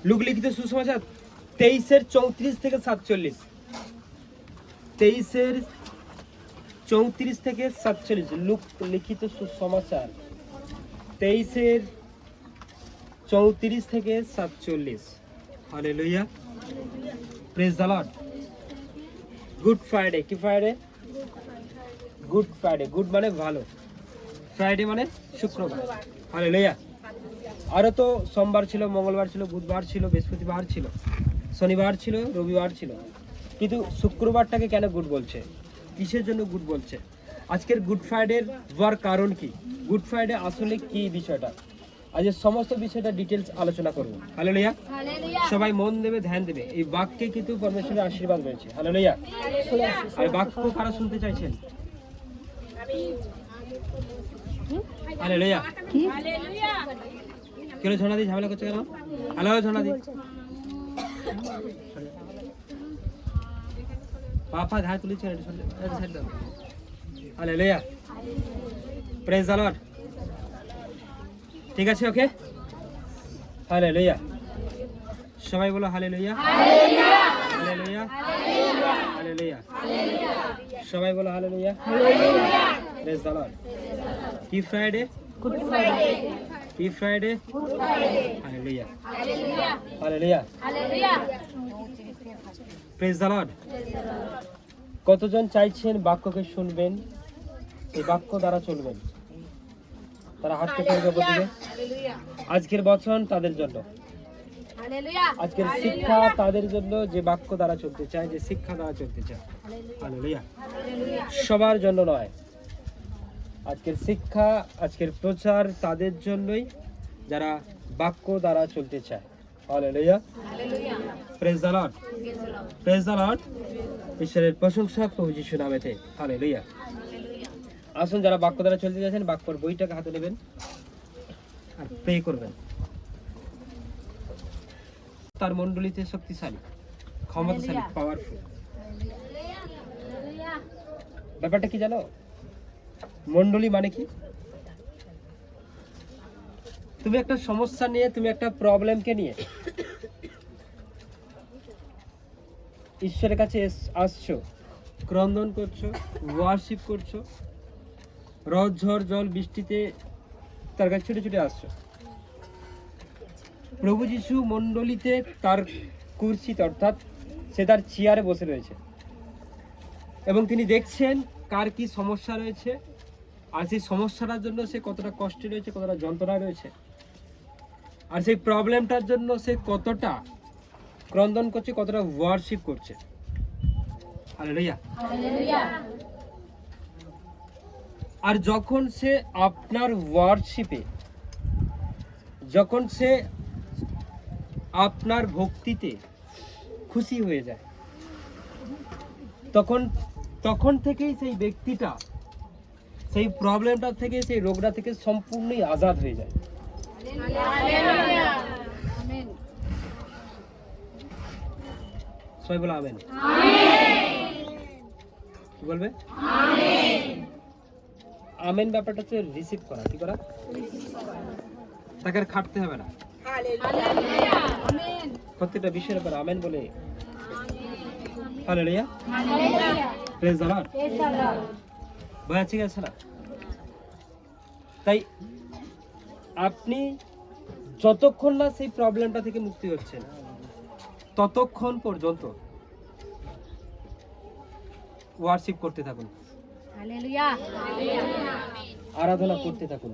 Look লিখিত সুসমাচার 23-34 থেকে 47, 23-34 থেকে 47, লুক লিখিত সুসমাচার 23-34 থেকে 47। Hallelujah, praise the Lord. Good Friday, কি ফ্রাইডে? Good Friday. গুড মানে ভালো, ফ্রাইডে মানে শুক্রবার। হালেলুয়া। আরও তো সোমবার ছিল, মঙ্গলবার ছিল, বুধবার ছিল, বৃহস্পতিবার ছিল, শনিবার ছিল, রবিবার ছিল, কিন্তু শুক্রবারটাকে কেন গুড বলছে? কিসের জন্য গুড বলছে? আজকের গুড ফ্রাইডের হওয়ার কারণ কি? গুড ফ্রাইডে আসলে কি বিষয়টা? আজ সমস্ত বিষয়টা ডিটেলস আলোচনা করবো। হালেলুয়া। সবাই মন দেবে, ধ্যান দেবে। এই বাক্যে কিন্তু পরমেশ্বরের আশীর্বাদ রয়েছে। হালেলুয়া। আর বাক্য কারা শুনতে চাইছেন? হালেলুয়া। কেন ঝর্ণাদি ঝামেলা করছে কেন? হ্যালো ঝর্ণাদি, পাপা ধার তুলেছে। Hallelujah, praise the Lord. ঠিক আছে, ওকে। হালেলুয়া, সবাই বলো হালেলুয়া, হালেলুয়া, হালেলুয়া, সবাই বলো হালেলুয়া, প্রেজ দ্য লর্ড। কি ফ্রাইডে? Good Friday. কি Friday? Good Friday. Hallelujah, hallelujah, hallelujah, praise the Lord. কতজন চাইছেন বাক্যকে শুনবেন, এই বাক্য দ্বারা চলবেন? তারা হাতকে তুলবে বলবে। আজকের বচন তাদের জন্য, আজকের শিক্ষা তাদের জন্য, যে বাক্য দ্বারা চলতে চায়, যে শিক্ষা দ্বারা চলতে চায়। হালেলুয়া। সবার জন্য নয়। আজকের শিক্ষা, আজকের প্রচার তাদের জন্যই যারা বাক্য দ্বারা চলতে চায়। Hallelujah, praise the Lord, praise the Lord. ঈশ্বরের প্রশংসা প্রভু যিশু নামেতে। হালেলুয়া। আসুন, যারা বাক্য দ্বারা চলতে যাচ্ছেন, বাক্যর বইটাকে হাতে নেবেন আর প্রে করবেন। তার মণ্ডলীতে শক্তিশালী, ক্ষমতাশালী, পাওয়ারফুল। ব্যাপারটা কি জানো? মণ্ডলী মানে কি? তুমি একটা সমস্যা নিয়ে, তুমি একটা প্রবলেমকে নিয়ে ঈশ্বরের কাছে আসছো, ক্রন্দন করছো, ওয়ার্শিপ করছো, রোদ ঝড় জল বৃষ্টিতে তার কাছে ছুটে ছুটে আসছো। প্রভু যিশু মণ্ডলীতে তার কুরসিতে, অর্থাৎ সে তার চেয়ারে বসে রয়েছে এবং তিনি দেখছেন কার কি সমস্যা রয়েছে, আর সেই সমস্যাটার জন্য সে কতটা কষ্টে রয়েছে, কতটা যন্ত্রণায় রয়েছে, আর সেই প্রবলেমটার জন্য সে কতটা ক্রন্দন করছে, কতটা ওয়ার্শিপ করছে। হালেলুয়া। আর যখন সে আপনার ওয়ার্শিপে, যখন সে আপনার ভক্তিতে খুশি হয়ে যায়, তখন থেকেই সেই ব্যক্তিটা সেই প্রবলেমটা থেকে, সেই রোগটা থেকে সম্পূর্ণই আজাদ হয়ে যায়। সবাই বলো আমেন। কি বলবে? আমেন। ব্যাপারটা হচ্ছে রিসিভ করা। কি করা? তাকে আর খাটতে হবে না। প্রত্যেকটা বিষয়ের উপর আমেন বলে। Hallelujah, praise the Lord. বোঝা ঠিক আছে না? তাই আপনি যতক্ষণ না সেই প্রবলেমটা থেকে মুক্তি হচ্ছেন, ততক্ষণ পর্যন্ত ওয়ার্শিপ করতে থাকুন, আরাধনা করতে থাকুন।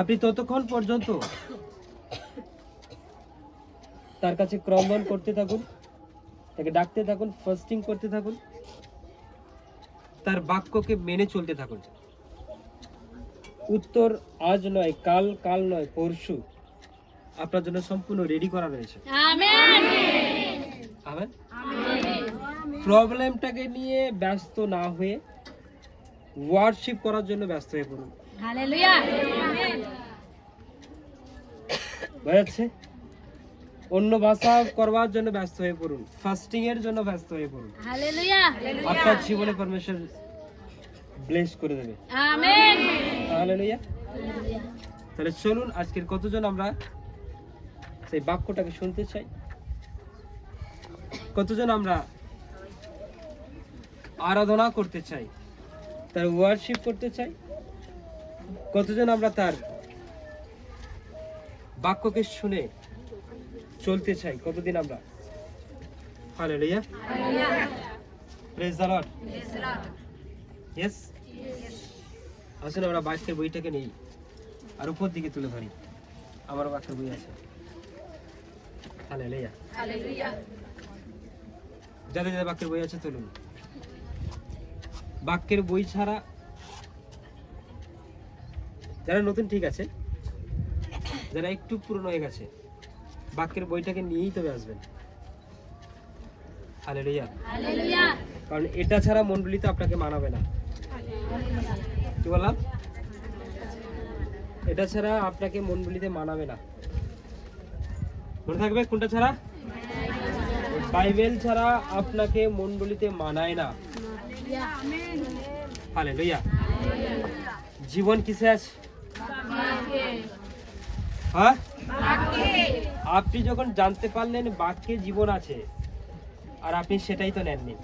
আপনি ততক্ষণ পর্যন্ত তার কাছে ক্রন্দন করতে থাকুন, তাকে ডাকতে থাকুন, ফাস্টিং করতে থাকুন, তার বাক্যকে মেনে চলতে থাকুন। উত্তর আজ নয় কাল, কাল নয় পরশু আপনার জন্য সম্পূর্ণ রেডি করা রয়েছে। Amen, amen. প্রবলেমটাকে নিয়ে ব্যস্ত না হয়ে ওয়ার্শিপ করার জন্য ব্যস্ত হয়ে পড়ুন। হালেলুয়া, বুঝাচ্ছে? অন্য ভাষা করবার জন্য ব্যস্ত হয়ে পড়ুন, ফাস্টিং এর জন্য ব্যস্ত হয়ে পড়ুন। হালেলুয়া। আপনার জীবনে পরমেশ্বর ব্লেস করে দেবে। Amen, hallelujah. তাহলে চলুন, আজকের কতজন আমরা সেই বাক্যটাকে শুনতে চাই? কতজন আমরা আরাধনা করতে চাই, তার ওয়ার্শিপ করতে চাই? কতজন আমরা তার বাক্যকে শুনে চলতে চাই? কতদিন আমরা? Hallelujah, praise the Lord. Yes, আসুন আমরা বাক্যের বইটাকে নেই আর উপর দিকে তুলে ধরি। আমার বাক্যের বই আছে। হালেলুয়া, যাদের যাদের বাক্যের বই আছে তুলুন। বাক্যের বই ছাড়া যারা নতুন ঠিক আছে, যারা একটু পুরনো হয়ে গেছে বাক্যের বইটাকে নিয়েই তবে আসবেন। হালেলুয়া, কারণ এটা ছাড়া মণ্ডলী তো আপনাকে মানাবে না। কি বললাম? এটা ছাড়া আপনাকে মণ্ডলীতে মানাবে না। মনে থাকবে কোনটা ছাড়া? বাইবেল ছাড়া আপনাকে মণ্ডলীতে মানায় না। হালেলুয়া। জীবন কিসে আছে? হ্যাঁ, আপনি যখন জানতে পারলেন বাক্যে জীবন আছে আর আপনি সেটাই তো নেননি।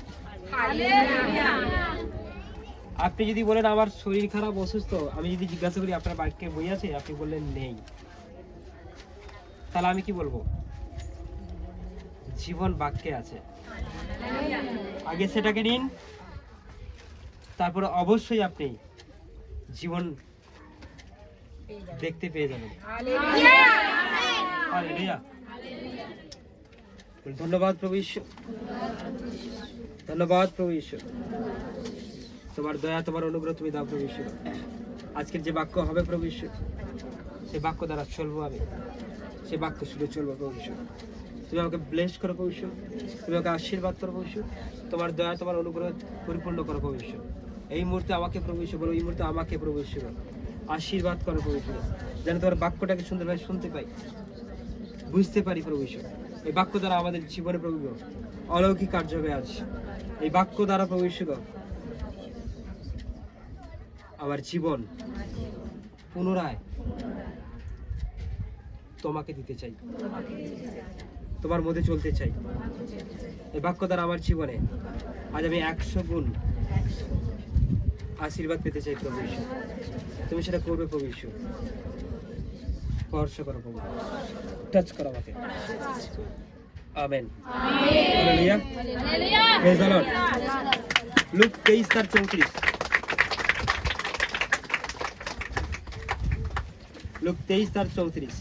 আপনি যদি বলেন আমার শরীর খারাপ, অসুস্থ, আমি যদি জিজ্ঞাসা করি আপনার বাক্যে বই আছে, আপনি বললেন নেই, তাহলে আমি কি বলবো? জীবন বাক্যে আছে। আগে সেটাকে নিন, তারপরে অবশ্যই আপনি জীবন দেখতে পেয়ে যাবেন। হালেলুয়া। ধন্যবাদ প্রভু ঈশ্বর, ধন্যবাদ প্রভু ঈশ্বর। তোমার দয়া, তোমার অনুগ্রহ তুমি দাও প্রভু ঈশ্বর। আজকের যে বাক্য হবে প্রভু ঈশ্বর, সেই বাক্য দ্বারা চলবো আমি, সেই বাক্য শুনে চলবো প্রভু ঈশ্বর। তুমি আমাকে ব্লেস করো প্রভু ঈশ্বর, তুমি আমাকে আশীর্বাদ করো প্রভু ঈশ্বর। তোমার দয়া, তোমার অনুগ্রহ পরিপূর্ণ করো প্রভু ঈশ্বর। এই মুহূর্তে আমাকে প্রভু ঈশ্বর বলো, এই মুহূর্তে আমাকে প্রভু ঈশ্বর আশীর্বাদ করো প্রভু ঈশ্বর, যেন তোমার বাক্যটাকে সুন্দরভাবে শুনতে পাই, বুঝতে পারি প্রভু ঈশ্বর। এই বাক্য দ্বারা আমাদের জীবনে প্রভু অলৌকিক কার্য হবে আজ। এই বাক্য দ্বারা প্রভু ঈশ্বর আমার জীবন পুনরায় তোমাকে দিতে চাই, তোমার মধ্যে চলতে চাই। এই বাক্য দ্বারা আমার জীবনে আজ আমি 100 গুণ আশীর্বাদ পেতে চাই প্রভু ঈশ্বর। তুমি সেটা করবে প্রভু ঈশ্বর। স্পর্শ করো প্রভু, টাচ করো আমাকে। Amen. Hallelujah, praise the Lord. Luke 23:34। Luke 23:34।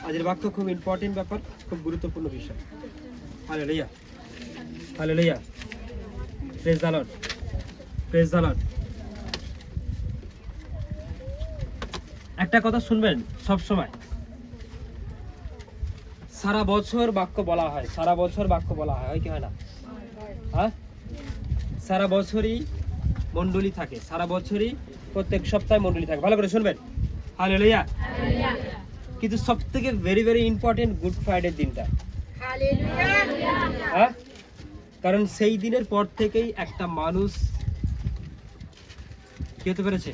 আজের বাক্য খুব ইম্পর্টেন্ট ব্যাপার, খুব গুরুত্বপূর্ণ বিষয়। Hallelujah, hallelujah, praise the Lord, praise the Lord. একটা কথা শুনবেন সব সময়, সারা বছর বাক্য বলা হয়, সারা বছর বাক্য বলা হয়, কি হয় না? হ্যাঁ, সারা বছরই মণ্ডলী থাকে, সারা বছরই প্রত্যেক সপ্তাহে মণ্ডলী থাকে। ভালো করে শুনবেন। হালেলুয়া। কিন্তু সবথেকে very very important good Friday দিনটা। হ্যাঁ, কারণ সেই দিনের পর থেকেই একটা মানুষ কি হতে পেরেছে?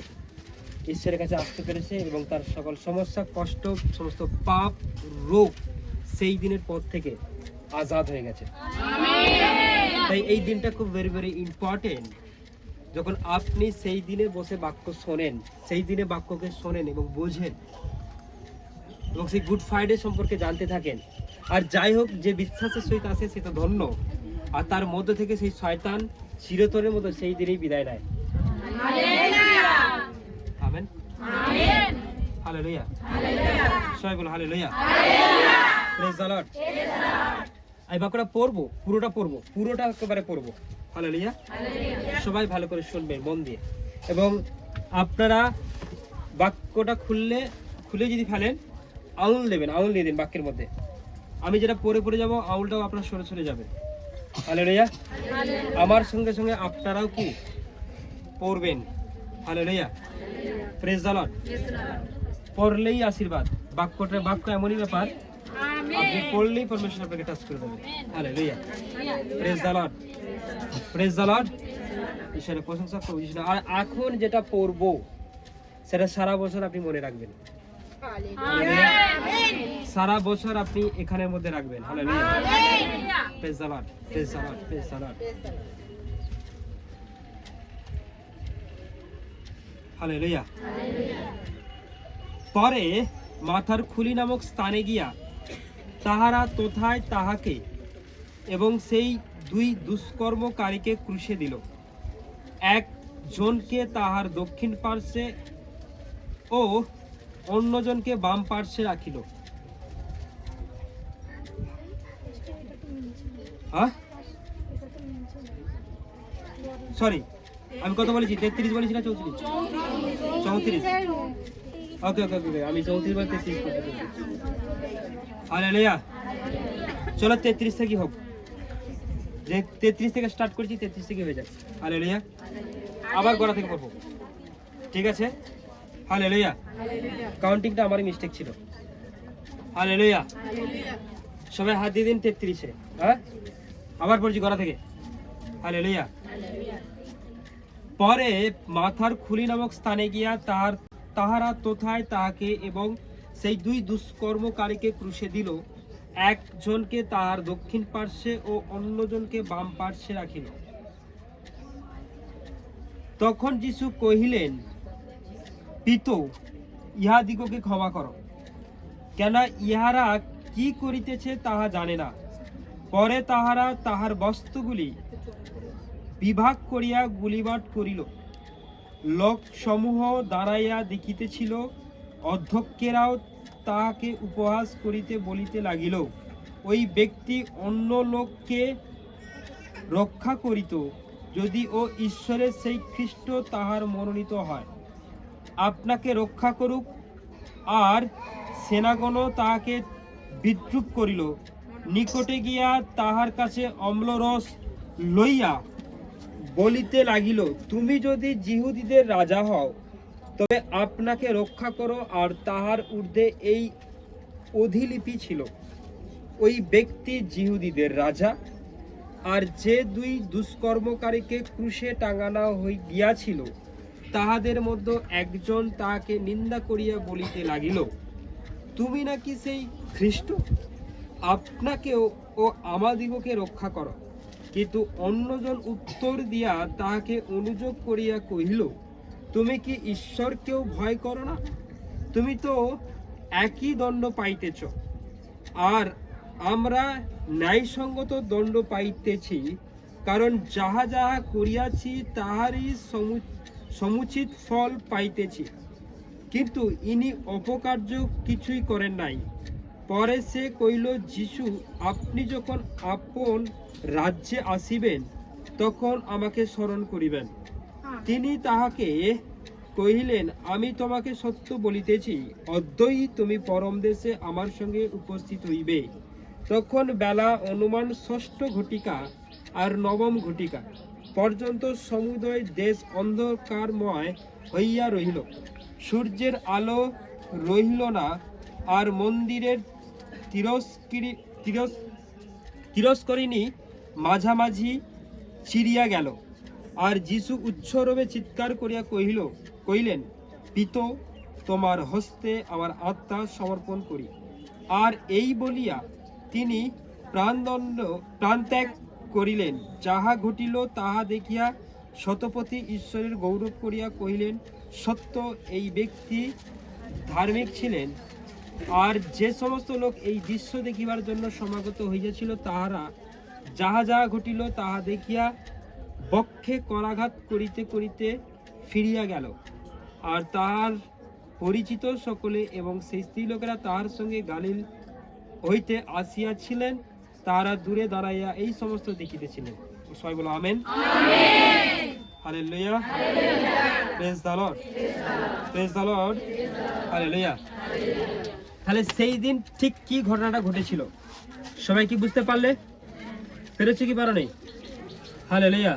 ঈশ্বরের কাছে আসতে পেরেছে এবং তার সকল সমস্যা, কষ্ট, সমস্ত পাপ, রোগ সেই দিনের পর থেকে আজাদ হয়ে গেছে। তাই এই দিনটা খুব ভেরি ভেরি ইম্পর্টেন্ট। যখন আপনি সেই দিনে বসে বাক্য শোনেন, সেই দিনে বাক্যকে শোনেন এবং বোঝেন এবং সেই গুড ফ্রাইডে সম্পর্কে জানতে থাকেন। আর যাই হোক, যে বিশ্বাসের সহিত আসে সে তো ধন্য, আর তার মধ্য থেকে সেই শয়তান চিরতরের মতো সেই দিনেই বিদায় নেয়। Amen, hallelujah. সবাই বলো হালেলুয়া, প্রেজ দ্য লর্ড। এই বাক্যটা পড়বো, পুরোটা একেবারে পড়বো। হালেলুয়া। সবাই ভালো করে শুনবেন মন দিয়ে, এবং আপনারা বাক্যটা খুলে যদি ফেলেন, আঙুল দেবেন, আঙুল দিয়ে দিন বাক্যের মধ্যে। আমি যেটা পড়ে যাব, আঙুলটাও আপনার সরে যাবে। হালেলুয়া। আমার সঙ্গে সঙ্গে আপনারাও কি পড়বেন। Hallelujah, praise the Lord. পড়লেই আশীর্বাদ। বাক্য এমনই ব্যাপার, আপনি পড়লেই পরমেশ্বর আপনাকে টাচ করে দেবে। Hallelujah, praise the Lord, praise the Lord. ঈশ্বরের প্রশংসা করব। আর এখন যেটা পড়বো সেটা সারা বছর আপনি মনে রাখবেন। সারা বছর আপনি এখানের মধ্যে রাখবেন। Hallelujah, praise the Lord, praise the Lord, praise the Lord. Hallelujah. পরে মাথার খুলি নামক স্থানে গিয়া তাহারা তথায় তাহাকে এবং সেই দুই দুষ্কর্মকারীকে ক্রুশে দিল, একজনকে তাহার দক্ষিণ পার্শ্বে ও অন্যজনকে বাম পার্শ্বে রাখিল। সরি, আমি কত বলেছি? 33 বলেছি না 34? 34। ওকে ওকে ওকে, আমি 34 বলে 33 করতে। হালেলুয়া। চলো 33 থেকে হোক, যে 33 থেকে স্টার্ট করেছি 33 থেকে হয়ে যায়। হালেলুয়া। আবার গোড়া থেকে পড়বো, ঠিক আছে? হালেলুয়া। কাউন্টিংটা আমারই মিস্টেক ছিল। হালেলুয়া। সবাই হাত দিয়ে দিন 33-এ। হ্যাঁ, আবার পড়ছি গোড়া থেকে। হালেলুয়া। পরে মাথার খুলি নামক স্থানে গিয়া তাহারা তথায় তাহাকে এবং সেই দুই দুষ্কর্মকারীকে ক্রুশে দিল, একজনকে তাহার দক্ষিণ পার্শ্বে ও অন্যজনকে বাম পার্শ্বে রাখিল। তখন যীশু কহিলেন, পিত, ইহাদিগকে ক্ষমা করো, কেন ইহারা কি করিতেছে তাহা জানে না। পরে তাহারা তাহার বস্ত্রগুলি বিভাগ করিয়া গুলিবাট করিল। লোক সমূহ দাঁড়াইয়া দেখিতেছিল। অধ্যক্ষেরাও তাহাকে উপহাস করিতে বলিতে লাগিল, ওই ব্যক্তি অন্য লোককে রক্ষা করিত, যদি ও ঈশ্বরের সেই খ্রিস্ট তাহার মনোনীত হয়, আপনাকে রক্ষা করুক। আর সেনাগণ তাহাকে বিদ্রুপ করিল। নিকটে গিয়া তাহার কাছে অম্লরস লইয়া বলিতে লাগিল, তুমি যদি জিহুদীদের রাজা হও, তবে আপনাকে রক্ষা করো। আর তাহার ঊর্ধ্বে এই অধিলিপি ছিল, ওই ব্যক্তি জিহুদীদের রাজা। আর যে দুই দুষ্কর্মকারীকে ক্রুশে টাঙানো গিয়াছিল, তাহাদের মধ্যে একজন তাহাকে নিন্দা করিয়া বলিতে লাগিল, তুমি নাকি সেই খ্রিস্ট? আপনাকেও ও আমাদিগকে রক্ষা করো। কিন্তু অন্যজন উত্তর দিয়া তাহাকে অনুযোগ করিয়া কহিল, তুমি কি ঈশ্বরকেও ভয় করো না? তুমি তো একই দণ্ড পাইতেছ, আর আমরা ন্যায়সঙ্গত দণ্ড পাইতেছি, কারণ যাহা যাহা করিয়াছি তাহারই সমুচিত ফল পাইতেছি। কিন্তু ইনি অপকার্য কিছুই করেন নাই। পরে সে কহিল, যীশু, আপনি যখন আপন রাজ্যে আসিবেন, তখন আমাকে স্মরণ করিবেন। তিনি তাহাকে কহিলেন, আমি তোমাকে সত্য বলিতেছি, অদ্যই তুমি পরম দেশে আমার সঙ্গে উপস্থিত হইবে। তখন বেলা অনুমান 6 ঘটিকা আর 9 ঘটিকা পর্যন্ত সমুদয় দেশ অন্ধকারময় হইয়া রহিল, সূর্যের আলো রহিল না, আর মন্দিরের তিরস্করিণী মাঝামাঝি চিরিয়া গেল। আর যীশু উচ্চরবে চিৎকার করিয়া কহিলেন, পিত, তোমার হস্তে আমার আত্মা সমর্পণ করি। আর এই বলিয়া তিনি প্রাণত্যাগ করিলেন। যাহা ঘটিল তাহা দেখিয়া শতপতি ঈশ্বরের গৌরব করিয়া কহিলেন, সত্য এই ব্যক্তি ধার্মিক ছিলেন। আর যে সমস্ত লোক এই দৃশ্য দেখিবার জন্য সমাগত হইয়াছিল, তাহারা যাহা যাহা ঘটিল তাহা দেখিয়া বক্ষে করাঘাত করিতে করিতে ফিরিয়া গেল। আর তাহার পরিচিত সকলে এবং সেই স্ত্রীলোকেরা তাহার সঙ্গে গালিল হইতে আসিয়াছিলেন, তাহারা দূরে দাঁড়াইয়া এই সমস্ত দেখিতেছিলেন। সবাই বলো amen. Hallelujah, praise the Lord, praise the Lord, hallelujah. তাহলে সেই দিন ঠিক কি ঘটনাটা ঘটেছিল সবাই কি বুঝতে পারলে? পেরেছে কি পারো নেই? হালেলুয়া,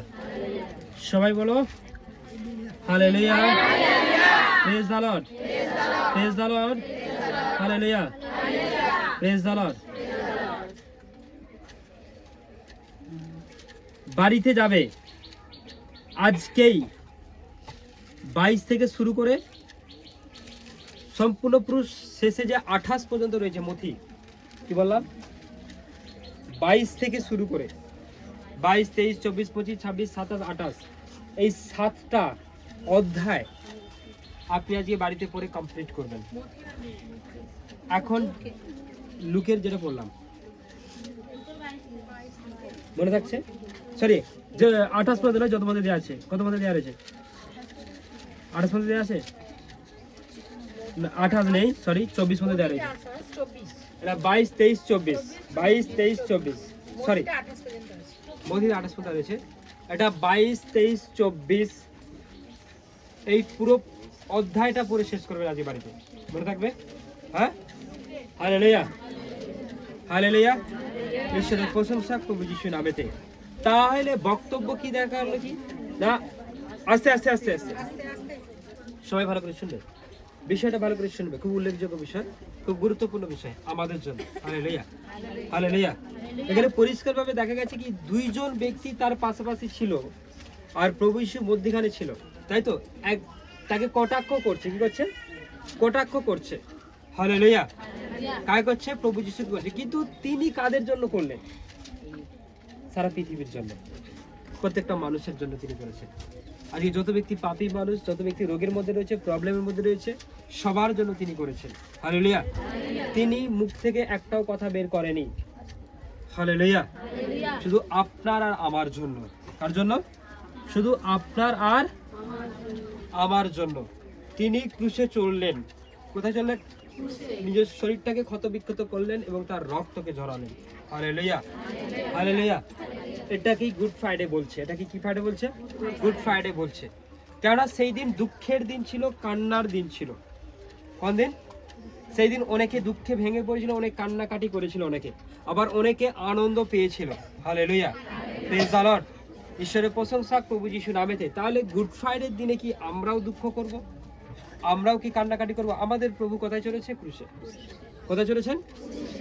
সবাই বলো hallelujah, praise the Lord, praise the Lord, hallelujah, praise the Lord. বাড়িতে যাবে আজকেই 22 থেকে শুরু করে সম্পূর্ণ পুরুষ শেষে যে 28 পর্যন্ত রয়েছে মথি, কি বললাম 22 থেকে শুরু করে 22, 23, 24, 25, 26, 27, 28 এই 7টা অধ্যায় আপনি আজকে বাড়িতে পড়ে কমপ্লিট করবেন। এখন লুকের যেটা বললাম মনে থাকছে? সরি, যে 28 পর্যন্ত নয়, যত মধ্যে দেওয়া আছে, কত মধ্যে দেওয়া রয়েছে? 28 মধ্যে দেওয়া আছে? 28 নেই, সরি 24 মধ্যে দেওয়া রয়েছে। এটা 22, 23, 24, 22, 23, 24, সরি মধ্যে 28 পর্যন্ত রয়েছে। এটা 22, 23, 24 এই পুরো অধ্যায়টা পড়ে শেষ করবেন আজকে বাড়িতে, মনে থাকবে? হ্যাঁ, হালেলুয়া, হালেলুয়া, ঈশ্বরের প্রশংসা প্রভু যিশুর নামেতে। তাহলে বক্তব্য কি দরকার হলো কি না, আস্তে আস্তে আস্তে আস্তে সবাই ভালো করে শুনবে, বিষয়টা ভালো করে শুনবে, খুব উল্লেখযোগ্য বিষয়, খুব গুরুত্বপূর্ণ বিষয় আমাদের জন্য। Hallelujah, hallelujah. এখানে পরিষ্কারভাবে দেখা গেছে কি দুইজন ব্যক্তি তার পাশাপাশি ছিল আর প্রভু যিশু মধ্যখানে ছিল, তাই তো? এক তাকে কটাক্ষ করছে, কি করছে? কটাক্ষ করছে। হালেলুয়া, কাজ করছে? প্রভু যিশু করছে, কিন্তু তিনি কাদের জন্য করলেন? সারা পৃথিবীর জন্য, প্রত্যেকটা মানুষের জন্য তিনি করেছেন। আজকে যত ব্যক্তি পাপী মানুষ, যত ব্যক্তি রোগের মধ্যে রয়েছে, প্রবলেমের মধ্যে রয়েছে, সবার জন্য তিনি করেছেন। হালেলুয়া, তিনি মুখ থেকে একটাও কথা বের করেনি। হালেলুয়া, শুধু আপনার আর আমার জন্য। কার জন্য? শুধু আপনার আর আমার জন্য তিনি ক্রুশে চড়লেন। কোথায় চললেন? নিজের শরীরটাকে ক্ষত বিক্ষত করলেন এবং তার রক্তকে ঝরালেন। Hallelujah, hallelujah. এটা কি গুড ফ্রাইডে বলছে? এটা কি ফ্রাইডে বলছে? গুড ফ্রাইডে বলছে। কেননা সেই দিন দুঃখের দিন ছিল, কান্নার দিন ছিল। কোন দিন? সেই দিন অনেকে দুঃখে ভেঙে পড়েছিল, অনেক কান্নাকাটি করেছিল, অনেকে আবার অনেকে আনন্দ পেয়েছিল। Hallelujah, praise the Lord. ঈশ্বরের প্রশংসা প্রভু যিশু নামেতে। তাহলে গুড ফ্রাইডের দিনে কি আমরাও দুঃখ করব? আমরাও কি কান্নাকাটি করব? আমাদের প্রভু কোথায় চলেছে? ক্রুশে। কোথায় চলেছেন?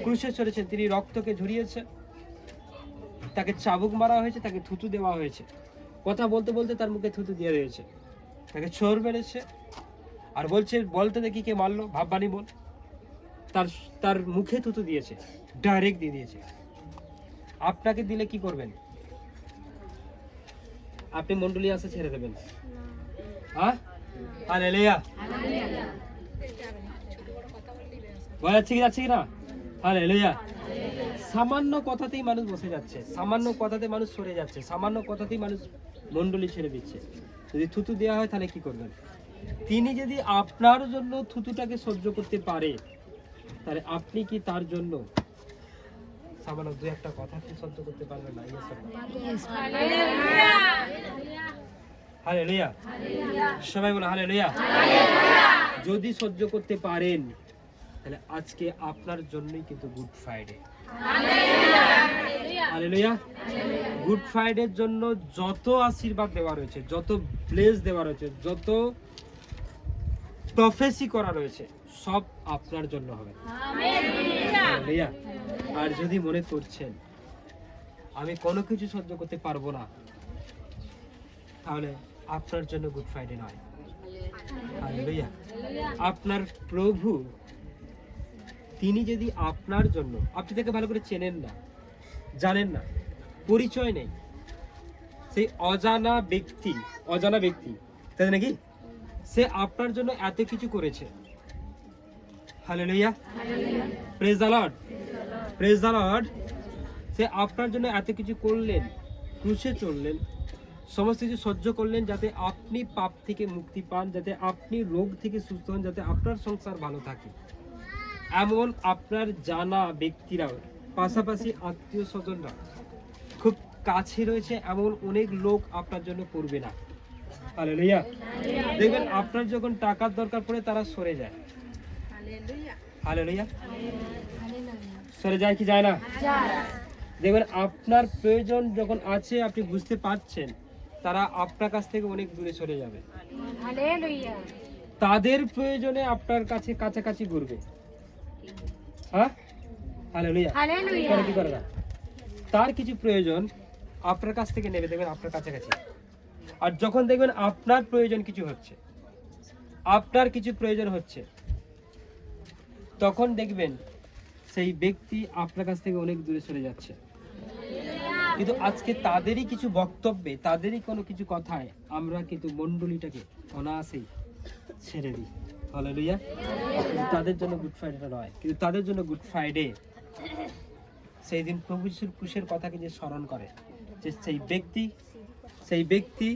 ক্রুশে চলেছেন। তিনি রক্তকে ঝরিয়েছে, তাকে চাবুক মারা হয়েছে, তাকে থুতু দেওয়া হয়েছে, কথা বলতে বলতে তার মুখে থুতু দিয়ে দিয়েছে, তাকে ছোর মেরেছে। আর বলছে, বলতে দেখি কে মারলো, ভাববানি বল। তার মুখে থুতু দিয়েছে, ডাইরেক্ট দিয়ে দিয়েছে। আপনাকে দিলে কি করবেন? আপনি মন্ডলী আসে ছেড়ে দেবেন? হ্যাঁ, হালেলুয়া, বলা যাচ্ছে কি যাচ্ছে কিনা? হালেলুয়া। সামান্য কথাতেই মানুষ বসে যাচ্ছে, সামান্য কথাতে মানুষ সরে যাচ্ছে, সামান্য কথাতেই মানুষ মন্ডলী ছেড়ে দিচ্ছে। যদি থুতু দেওয়া হয় তাহলে কি করবেন? তিনি যদি আপনার জন্য থুতুটাকে সহ্য করতে পারে, তাহলে আপনি কি তার জন্য সামান্য দু একটা কথা কি সহ্য করতে পারবেন না? হালেলুয়া, সবাই বলো হালেলুয়া। যদি সহ্য করতে পারেন তাহলে আজকে আপনার জন্যই কিন্তু গুড ফ্রাইডে। হালেলুয়া। গুড ফ্রাইডের জন্য যত আশীর্বাদ দেওয়া রয়েছে, যত ব্লেস দেওয়া রয়েছে, যত প্রফেসি করা রয়েছে, সব আপনার জন্য হবে। হালেলুয়া। আর যদি মনে করছেন আমি কোনো কিছু সহ্য করতে পারবো না, তাহলে আপনার জন্য গুড ফ্রাইডে নয়। হালেলুয়া। আপনার প্রভু তিনি যদি আপনার জন্য, আপনি তাকে ভালো করে চেনেন না, জানেন না, পরিচয় নেই, সেই অজানা ব্যক্তি তাই নাকি সে আপনার জন্য এত কিছু করেছে। Hallelujah, praise the Lord, praise the Lord. সে আপনার জন্য এত কিছু করলেন, ক্রুশে চড়লেন, সমস্ত কিছু সহ্য করলেন যাতে আপনি পাপ থেকে মুক্তি পান, যাতে আপনি রোগ থেকে সুস্থ হন, যাতে আপনার সংসার ভালো থাকে। এমন আপনার জানা ব্যক্তিরা, পাশাপাশি আত্মীয় স্বজনরা খুব কাছে রয়েছে, এমন অনেক লোক আপনার জন্য করবে না। হালেলুয়া। দেখবেন আপনার যখন টাকার দরকার পড়ে তারা সরে যায়। হালেলুয়া। সরে যায় কি যায় না? দেখবেন আপনার প্রয়োজন যখন আছে, আপনি বুঝতে পারছেন, তারা আপনার কাছ থেকে অনেক দূরে সরে যাবে। তাদের প্রয়োজনে আপনার কাছে কাছাকাছি ঘুরবে। হ্যাঁ, হালেলুয়া। কি করে না? তার কিছু প্রয়োজন আপনার কাছ থেকে নেবে, দেখবেন আপনার কাছাকাছি। আর যখন দেখবেন আপনার প্রয়োজন কিছু হচ্ছে, আপনার কিছু প্রয়োজন হচ্ছে, তখন দেখবেন সেই ব্যক্তি আপনার কাছ থেকে অনেক দূরে সরে যাচ্ছে। কিন্তু আজকে তাদেরই কিছু বক্তব্যে, তাদেরই কোনো কিছু কথায় আমরা কিন্তু মণ্ডলীটাকে অনায়াসেই ছেড়ে দিই। হালেলুয়া। কিন্তু তাদের জন্য গুড ফ্রাইডেটা নয়, কিন্তু তাদের জন্য গুড ফ্রাইডে সেই দিন প্রভু যিশুর ক্রুশের কথাকে যে স্মরণ করে, যে সেই ব্যক্তি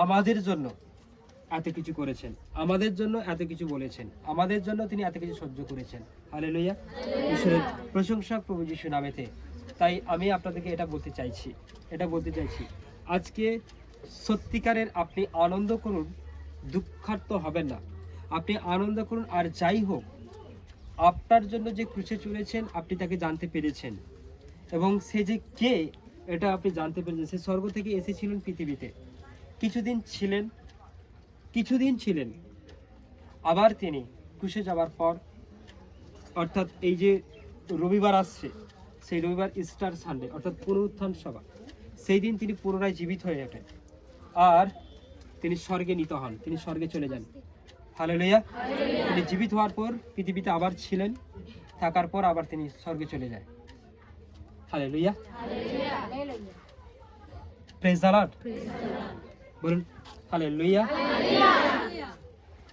আমাদের জন্য এত কিছু করেছেন, আমাদের জন্য এত কিছু বলেছেন, আমাদের জন্য তিনি এত কিছু সহ্য করেছেন। হালেলুয়া। ঈশ্বরের প্রশংসা প্রভু যিশুর নামেতে। তাই আমি আপনাদেরকে এটা বলতে চাইছি আজকে সত্যিকারের আপনি আনন্দ করুন, দুঃখার্ত হবেন না। আপনি আনন্দ করুন, আর যাই হোক আপনার জন্য যে ক্রুশে চলেছেন আপনি তাকে জানতে পেরেছেন, এবং সে যে কে এটা আপনি জানতে পেরেছেন। সে স্বর্গ থেকে এসেছিলেন পৃথিবীতে, কিছুদিন ছিলেন, আবার তিনি ক্রুশে যাওয়ার পর, অর্থাৎ এই যে রবিবার আসছে, সেই রবিবার ইস্টার সানডে অর্থাৎ পুনরুত্থান সভা, সেই দিন তিনি পুনরায় জীবিত হয়ে ওঠেন, আর তিনি স্বর্গে নীত হন, তিনি স্বর্গে চলে যান। হালেলুয়া। তিনি জীবিত হওয়ার পর পৃথিবীতে আবার ছিলেন, থাকার পর আবার তিনি স্বর্গে চলে যায়। হালেলুয়া। Praise the Lord. বলুন হালেলুয়া।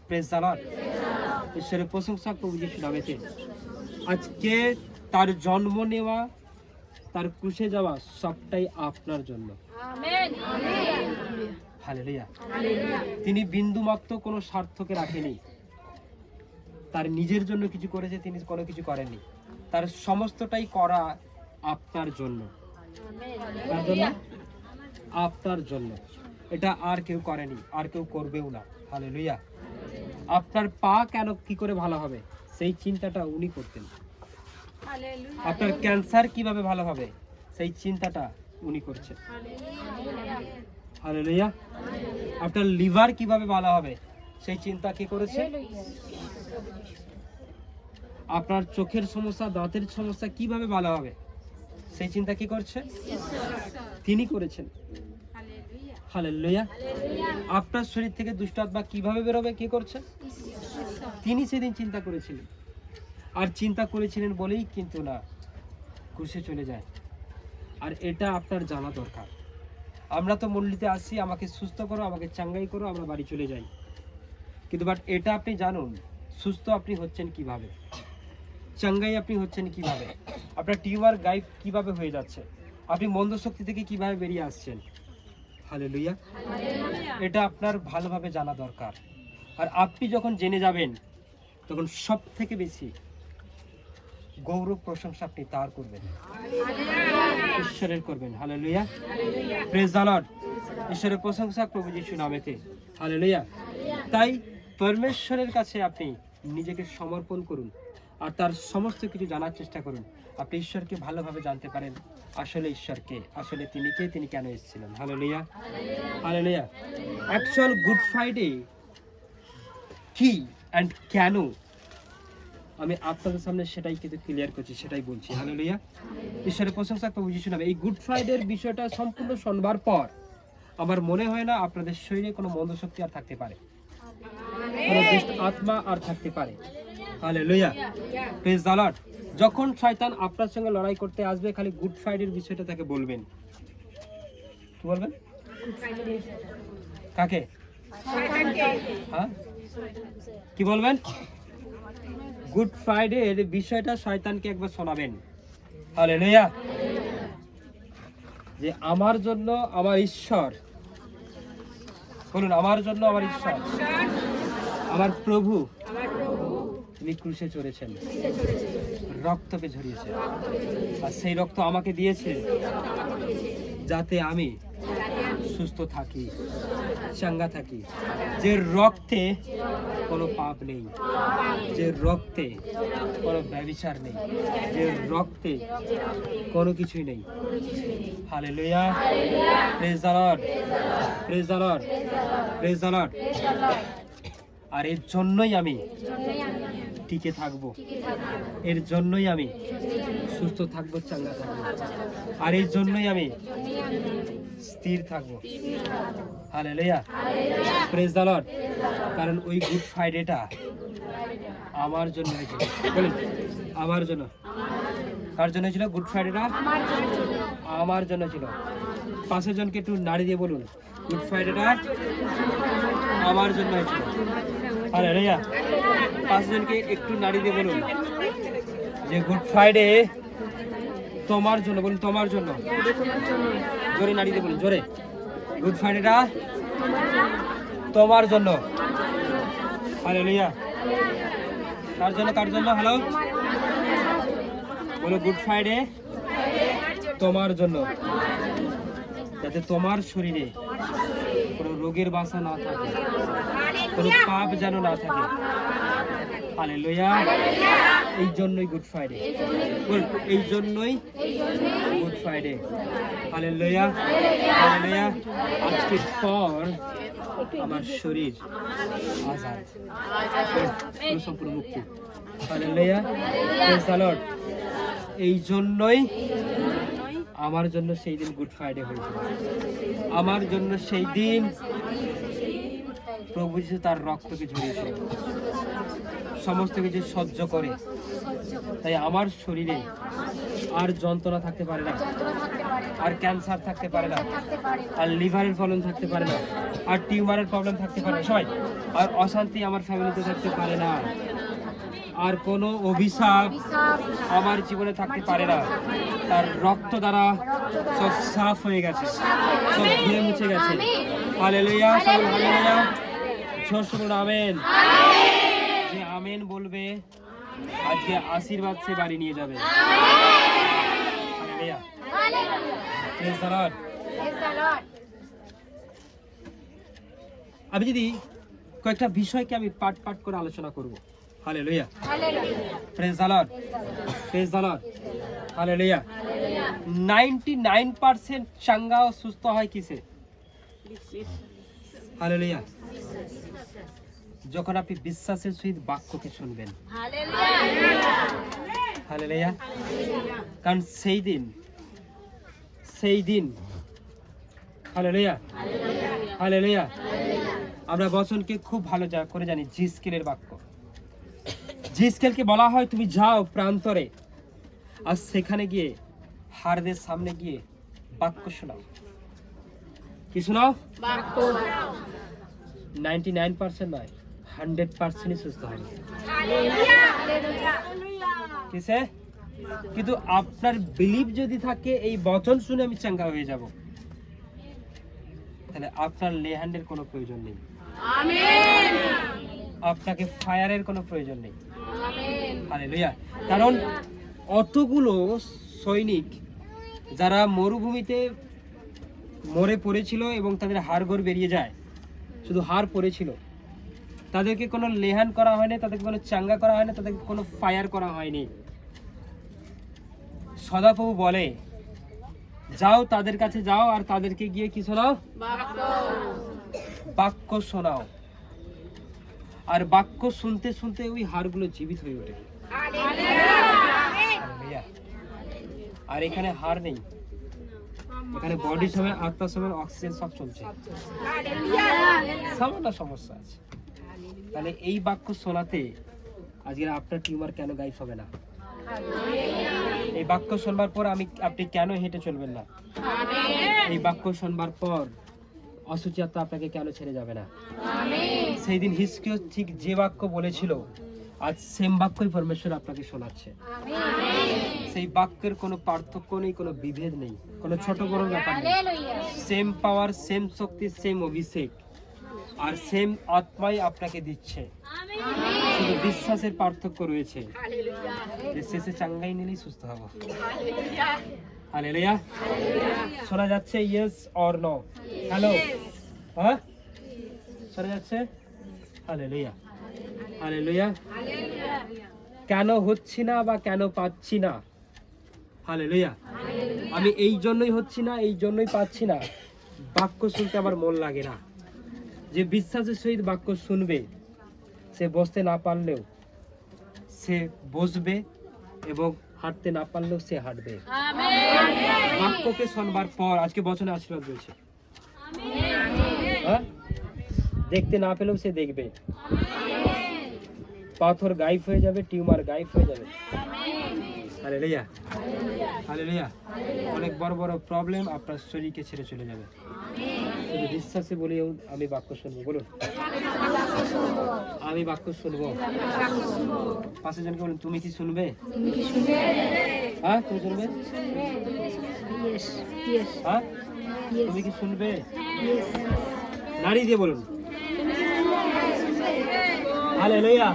Praise the Lord. ঈশ্বরের প্রশংসা প্রভু যিশুর নামেতে। আজকে তার জন্ম নেওয়া, তার ক্রুশে যাওয়া সবটাই আপনার জন্য। হালেলুয়া। তিনি বিন্দুমাত্র কোনো স্বার্থকে রাখেনি, তার নিজের জন্য কিছু করেছে, তিনি কোনো কিছু করেননি। তার সমস্তটাই করা আপনার জন্য, আপনার জন্য। এটা আর কেউ করেনি, আর কেউ করবেও না। হালেলুয়া। আপনার পা কেন কি করে ভালো হবে সেই চিন্তাটা উনি করতেন। আপনার ক্যান্সার কিভাবে ভালো হবে সেই চিন্তাটা উনি করছেন। হালেলুয়া। আপনার লিভার কিভাবে ভালো হবে সেই চিন্তা কে করেছে? আপনার চোখের সমস্যা, দাঁতের সমস্যা কিভাবে ভালো হবে সেই চিন্তা কি করছে? তিনি করেছেন। হালেলুয়া। আপনার শরীর থেকে দুষ্ট আত্মা কিভাবে বেরোবে কে করছে? তিনি সেদিন চিন্তা করেছিলেন, আর চিন্তা করেছিলেন বলেই কিন্তু না ক্রুশে চলে যায়। আর এটা আপনার জানা দরকার। আমরা তো মণ্ডলীতে আসি, আমাকে সুস্থ করো, আমাকে চাঙ্গাই করো, আমরা বাড়ি চলে যাই। কিন্তু বাট এটা আপনি জানুন, সুস্থ আপনি হচ্ছেন কিভাবে, চাঙ্গাই আপনি হচ্ছেন কিভাবে, আপনার টিউমার গায়েব কিভাবে হয়ে যাচ্ছে, আপনি মন্দ শক্তি থেকে কিভাবে বেরিয়ে আসছেন। হালেলুয়া। এটা আপনার ভালোভাবে জানা দরকার। আর আপনি যখন জেনে যাবেন তখন সব থেকে বেশি গৌরব প্রশংসা আপনি তার করবেন, ঈশ্বরের করবেন। হালেলুয়া। Praise the Lord. ঈশ্বরের প্রশংসা প্রভু যিশুর নামেতে। হালেলুয়া। তাই পরমেশ্বরের কাছে আপনি নিজেকে সমর্পণ করুন, আর তার সমস্ত কিছু জানার চেষ্টা করুন। আপনি ঈশ্বরকে ভালোভাবে জানতে পারেন, আসলে ঈশ্বরকে, আসলে তিনি কে, তিনি কেন এসেছিলেন। Hallelujah. Hallelujah. Actual good Friday কি অ্যান্ড কেন আমি আপনাদের সামনে সেটাই কিন্তু ক্লিয়ার করছি, সেটাই বলছি। হালেলুয়া। ঈশ্বরের প্রশংসা প্রভু যিশুর নামে। এই গুড ফ্রাইডের বিষয়টা সম্পূর্ণ শোনবার পর আমার মনে হয় না আপনাদের শরীরে কোনো মন্দ শক্তি আর থাকতে পারে, কোনো দুষ্ট আত্মা আর থাকতে পারে। হালেলুয়া। Praise the Lord. যখন শয়তান আপনার সঙ্গে লড়াই করতে আসবে, খালি গুড ফ্রাইডের বিষয়টা তাকে বলবেন। কি বলবেন? কাকে? হ্যাঁ, কি বলবেন? গুড ফ্রাইডে এর বিষয়টা শয়তানকে একবার শোনাবেন। হালেলুয়া। যে আমার জন্য আমার ঈশ্বর, বলুন আমার জন্য আমার ঈশ্বর, আমার প্রভু তিনি ক্রুশে চড়েছেন, রক্তকে ঝরিয়েছেন, আর সেই রক্ত আমাকে দিয়েছে যাতে আমি সুস্থ থাকি, চাঙ্গা থাকি। যে রক্তে কোনো পাপ নেই, যে রক্তে কোনো ব্যভিচার নেই, যে রক্তে কোনো কিছুই নেই। Hallelujah. Praise the Lord. Praise the Lord. Praise the Lord. আর এর জন্যই আমি টিকে থাকবো, এর জন্যই আমি সুস্থ থাকবো, চাঙ্গা থাকবো, আর এর জন্যই আমি স্থির থাকবো। হালেলুয়া। Praise the Lord. কারণ ওই গুড ফ্রাইডেটা আমার জন্য হয়েছিল। বলুন আমার জন্য। কার জন্য ছিল গুড ফ্রাইডেটা? আমার জন্য ছিল। 5 জনকে একটু নাড়ি দিয়ে বলুন গুড ফ্রাইডেটা আমার জন্য হয়েছিল। হালেলুয়া। 5 জনকে একটু নাড়ি দিয়ে বলুন যে গুড ফ্রাইডে তোমার জন্য। বলুন তোমার জন্য। জোরে নাড়ি দিয়ে বলুন জোরে, গুড ফ্রাইডেটা তোমার জন্য। হালেলুয়া। কার জন্য? কার জন্য? হ্যালো বলো গুড ফ্রাইডে তোমার জন্য, যাতে তোমার শরীরে কোনো রোগের বাসা না থাকে, কোনো পাপ যেন না থাকে। হালেলুয়া। এই জন্যই গুড ফ্রাইডে। বল এই জন্যই গুড ফ্রাইডে। হালেলুয়া। হালেলুয়া। আজকের পর আমার শরীর আজাদ, সম্পূর্ণ মুক্তি। হালেলুয়া। Praise the Lord. এই জন্যই আমার জন্য সেই দিন গুড ফ্রাইডে হয়েছিল। আমার জন্য সেই দিন প্রভু যিশু তার রক্তকে ঝরিয়েছে, সমস্ত কিছু সহ্য করে। তাই আমার শরীরে আর যন্ত্রণা থাকতে পারে না, আর ক্যান্সার থাকতে পারে না, আর লিভারের প্রবলেম থাকতে পারে না, আর টিউমারের প্রবলেম থাকতে পারে না, সবাই আর অশান্তি আমার ফ্যামিলিতে থাকতে পারে না, আর কোনো অভিশাপ আমার জীবনে থাকতে পারে না। তার রক্ত দ্বারা সব সাফ হয়ে গেছে, সব ধুয়ে মুছে গেছে। হালেলুয়া। হালেলুয়া। জোরে আমেন। যে আমেন বলবে আজকে আশীর্বাদ সে বাড়ি নিয়ে যাবে। হালেলুয়া। Praise the Lord. আমি যদি কয়েকটা বিষয়কে আমি পাঠ পাঠ করে আলোচনা করব। Hallelujah. Praise the Lord. Praise the Lord. Hallelujah. 99% চাঙ্গা ও সুস্থ হয় কিসে? হালেলুয়া। যখন আপনি বিশ্বাসের সহিত বাক্যকে শুনবেন। হালেলুয়া। কারণ সেই দিন হালেলুয়া। হালেলুয়া। আমরা বচনকে খুব ভালো করে জানি, জিসকেলের বাক্য। জিসকেলকে বলা হয় তুমি যাও প্রান্তরে, আর সেখানে গিয়ে হারদের সামনে গিয়ে বাক্য শোনাও। কি শোনাও? বাক্য। 99% নয়, 100% সুস্থ হয়। কিসে? কিন্তু আপনার বিলিভ যদি থাকে এই বচন শুনে আমি চাঙ্গা হয়ে যাব, তাহলে আপনার লেহ্যান্ডের কোনো প্রয়োজন নেই, আপনাকে ফায়ারের কোনো প্রয়োজন নেই। হালেলুয়া। কারণ অতগুলো সৈনিক যারা মরুভূমিতে মরে পড়েছিল এবং তাদের হাড়গোড় বেরিয়ে যায়, শুধু হাড় পড়েছিল, তাদেরকে কোনো লেহান করা হয়নি, তাদেরকে কোনো চাঙ্গা করা হয়নি, তাদেরকে কোনো ফায়ার করা হয়নি। সদাপ্রভু বলে যাও তাদের কাছে যাও আর তাদেরকে গিয়ে কি শোনাও? বাক্য শোনাও। আর বাক্য শুনতে শুনতে ওই হাড়গুলো জীবিত হয়ে ওঠে। আর এখানে হাড় নেই, এখানে বডি সময়, আত্মা সময়, অক্সিজেন সব চলছে। সামান্য সমস্যা আছে। তাহলে এই বাক্য শোনাতে আজকে আপনার টিউমার কেন গায়েব হবে না? এই বাক্য শোনবার পর আপনি কেন হেঁটে চলবেন না? এই বাক্য শোনবার পর অসুচি আত্মা আপনাকে কেন ছেড়ে যাবে না? সেই দিন হিজকিয়া ঠিক যে বাক্য বলেছিল, আজ সেম বাক্যই পরমেশ্বর আপনাকে শোনাচ্ছে। সেই বাক্যের কোনো পার্থক্য নেই, কোনো বিভেদ নেই, কোনো ছোট বড় ব্যাপার নেই। সেম পাওয়ার, সেম শক্তি, সেম অভিষেক আর সেম আত্মাই আপনাকে দিচ্ছে। শুধু বিশ্বাসের পার্থক্য রয়েছে, যে শেষে চাঙ্গাই নিলেই সুস্থ হব। হালেলুয়া। শোনা যাচ্ছে ইয়েস অর নো? হ্যালো, হ্যাঁ শোনা যাচ্ছে? হালেলুয়া। হালেলুয়া। কেন হচ্ছি না বা কেন পাচ্ছি না? হালেলুয়া। আমি এই জন্যই হচ্ছি না, এই জন্যই পাচ্ছি না, বাক্য শুনতে আমার মন লাগে না। যে বিশ্বাসের সহিত বাক্য শুনবে, সে বসতে না পারলেও সে বসবে এবং হাঁটতে না পারলেও সে হাঁটবে। বাক্যকে শোনবার পর আজকে বচনে আশীর্বাদ রয়েছে। হ্যাঁ, দেখতে না পেলেও সে দেখবে, পাথর গায়েব হয়ে যাবে, টিউমার গায়েব হয়ে যাবে। Hallelujah, hallelujah. অনেক বড় বড় প্রবলেম আপনার শরীরকে ছেড়ে চলে যাবে। শুধু বিশ্বাসে বলি, আমি বাক্য শুনবো। বলুন, আমি বাক্য শুনবো। পাশে জনকে বলুন, তুমি কি শুনবে? হ্যাঁ, তুমি শুনবে? হ্যাঁ, তুমি কি শুনবে? নারী দিয়ে বলুন, হালেলুয়া।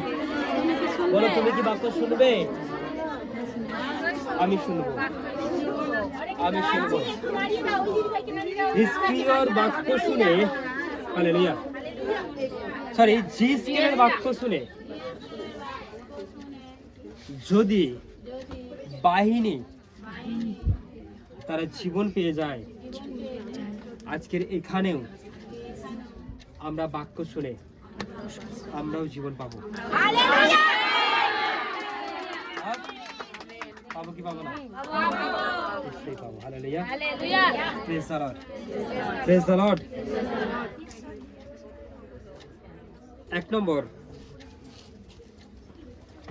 বলো, তুমি কি বাক্য শুনবে? আমি শুনবো, আমি শুনবো। হিজকিয়ার বাক্য শুনে, হালেলুয়া, সরি, হিজকিয়ার বাক্য শুনে যদি বাহিনী তারা জীবন পেয়ে যায়, আজকের এখানেও আমরা বাক্য শুনে আমরাও জীবন পাবো। পাবো কি পাবো না? নিশ্চয়ই পাবো। Hallelujah, praise the Lord, praise the Lord. 1 নম্বর,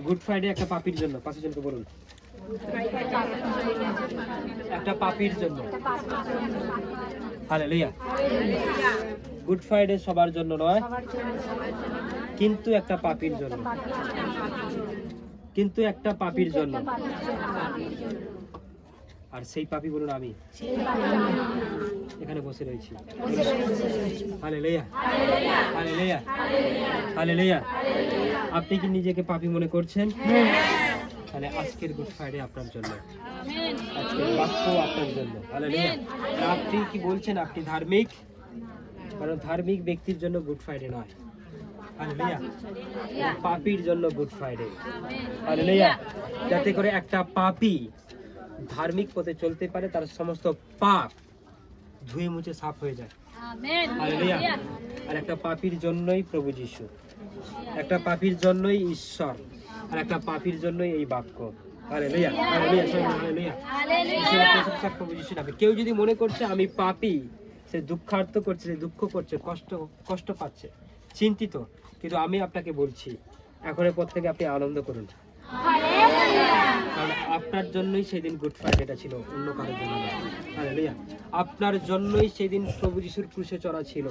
গুড ফ্রাইডে একটা পাপীর জন্য। পাঁচজন জনকে বলুন, একটা পাপীর জন্য। হালেলুয়া। গুড ফ্রাইডে সবার জন্য নয়, কিন্তু একটা পাপীর জন্য, কিন্তু একটা পাপীর জন্য। আর সেই পাপী বলুন আমি, এখানে বসে রয়েছি। Hallelujah, hallelujah, hallelujah. আপনি কি নিজেকে পাপী মনে করছেন? তাহলে আজকের গুড ফ্রাইডে আপনার জন্য, আজকের বাক্য আপনার জন্য। হালেলুয়া। আপনি কি বলছেন আপনি ধার্মিক? কারণ ধার্মিক ব্যক্তির জন্য গুড ফ্রাইডে নয়। হালেলুয়া। পাপীর জন্য গুড ফ্রাইডে। হালেলুয়া। যাতে করে একটা পাপী ধার্মিক পথে চলতে পারে, তার সমস্ত পাপ ধুয়ে মুছে সাফ হয়ে যায়। হালেলুয়া। আর একটা পাপীর জন্যই প্রভু যিশু, একটা পাপীর জন্যই ঈশ্বর, আর একটা পাপীর জন্যই এই বাক্য। Hallelujah, hallelujah, hallelujah. ঈশ্বরের প্রশংসা প্রভু যিশু নামে। কেউ যদি মনে করছে আমি পাপী, সে দুঃখার্ত করছে, সে দুঃখ করছে, কষ্ট পাচ্ছে, চিন্তিত, কিন্তু আমি আপনাকে বলছি এখনের পর থেকে আপনি আনন্দ করুন। কারণ আপনার জন্যই সেদিন গুড ফ্রাইডেটা ছিল, অন্য কারোর জন্য না। হালেলুয়া। আপনার জন্যই সেদিন প্রভু যিশুর ক্রুশে চড়া ছিল।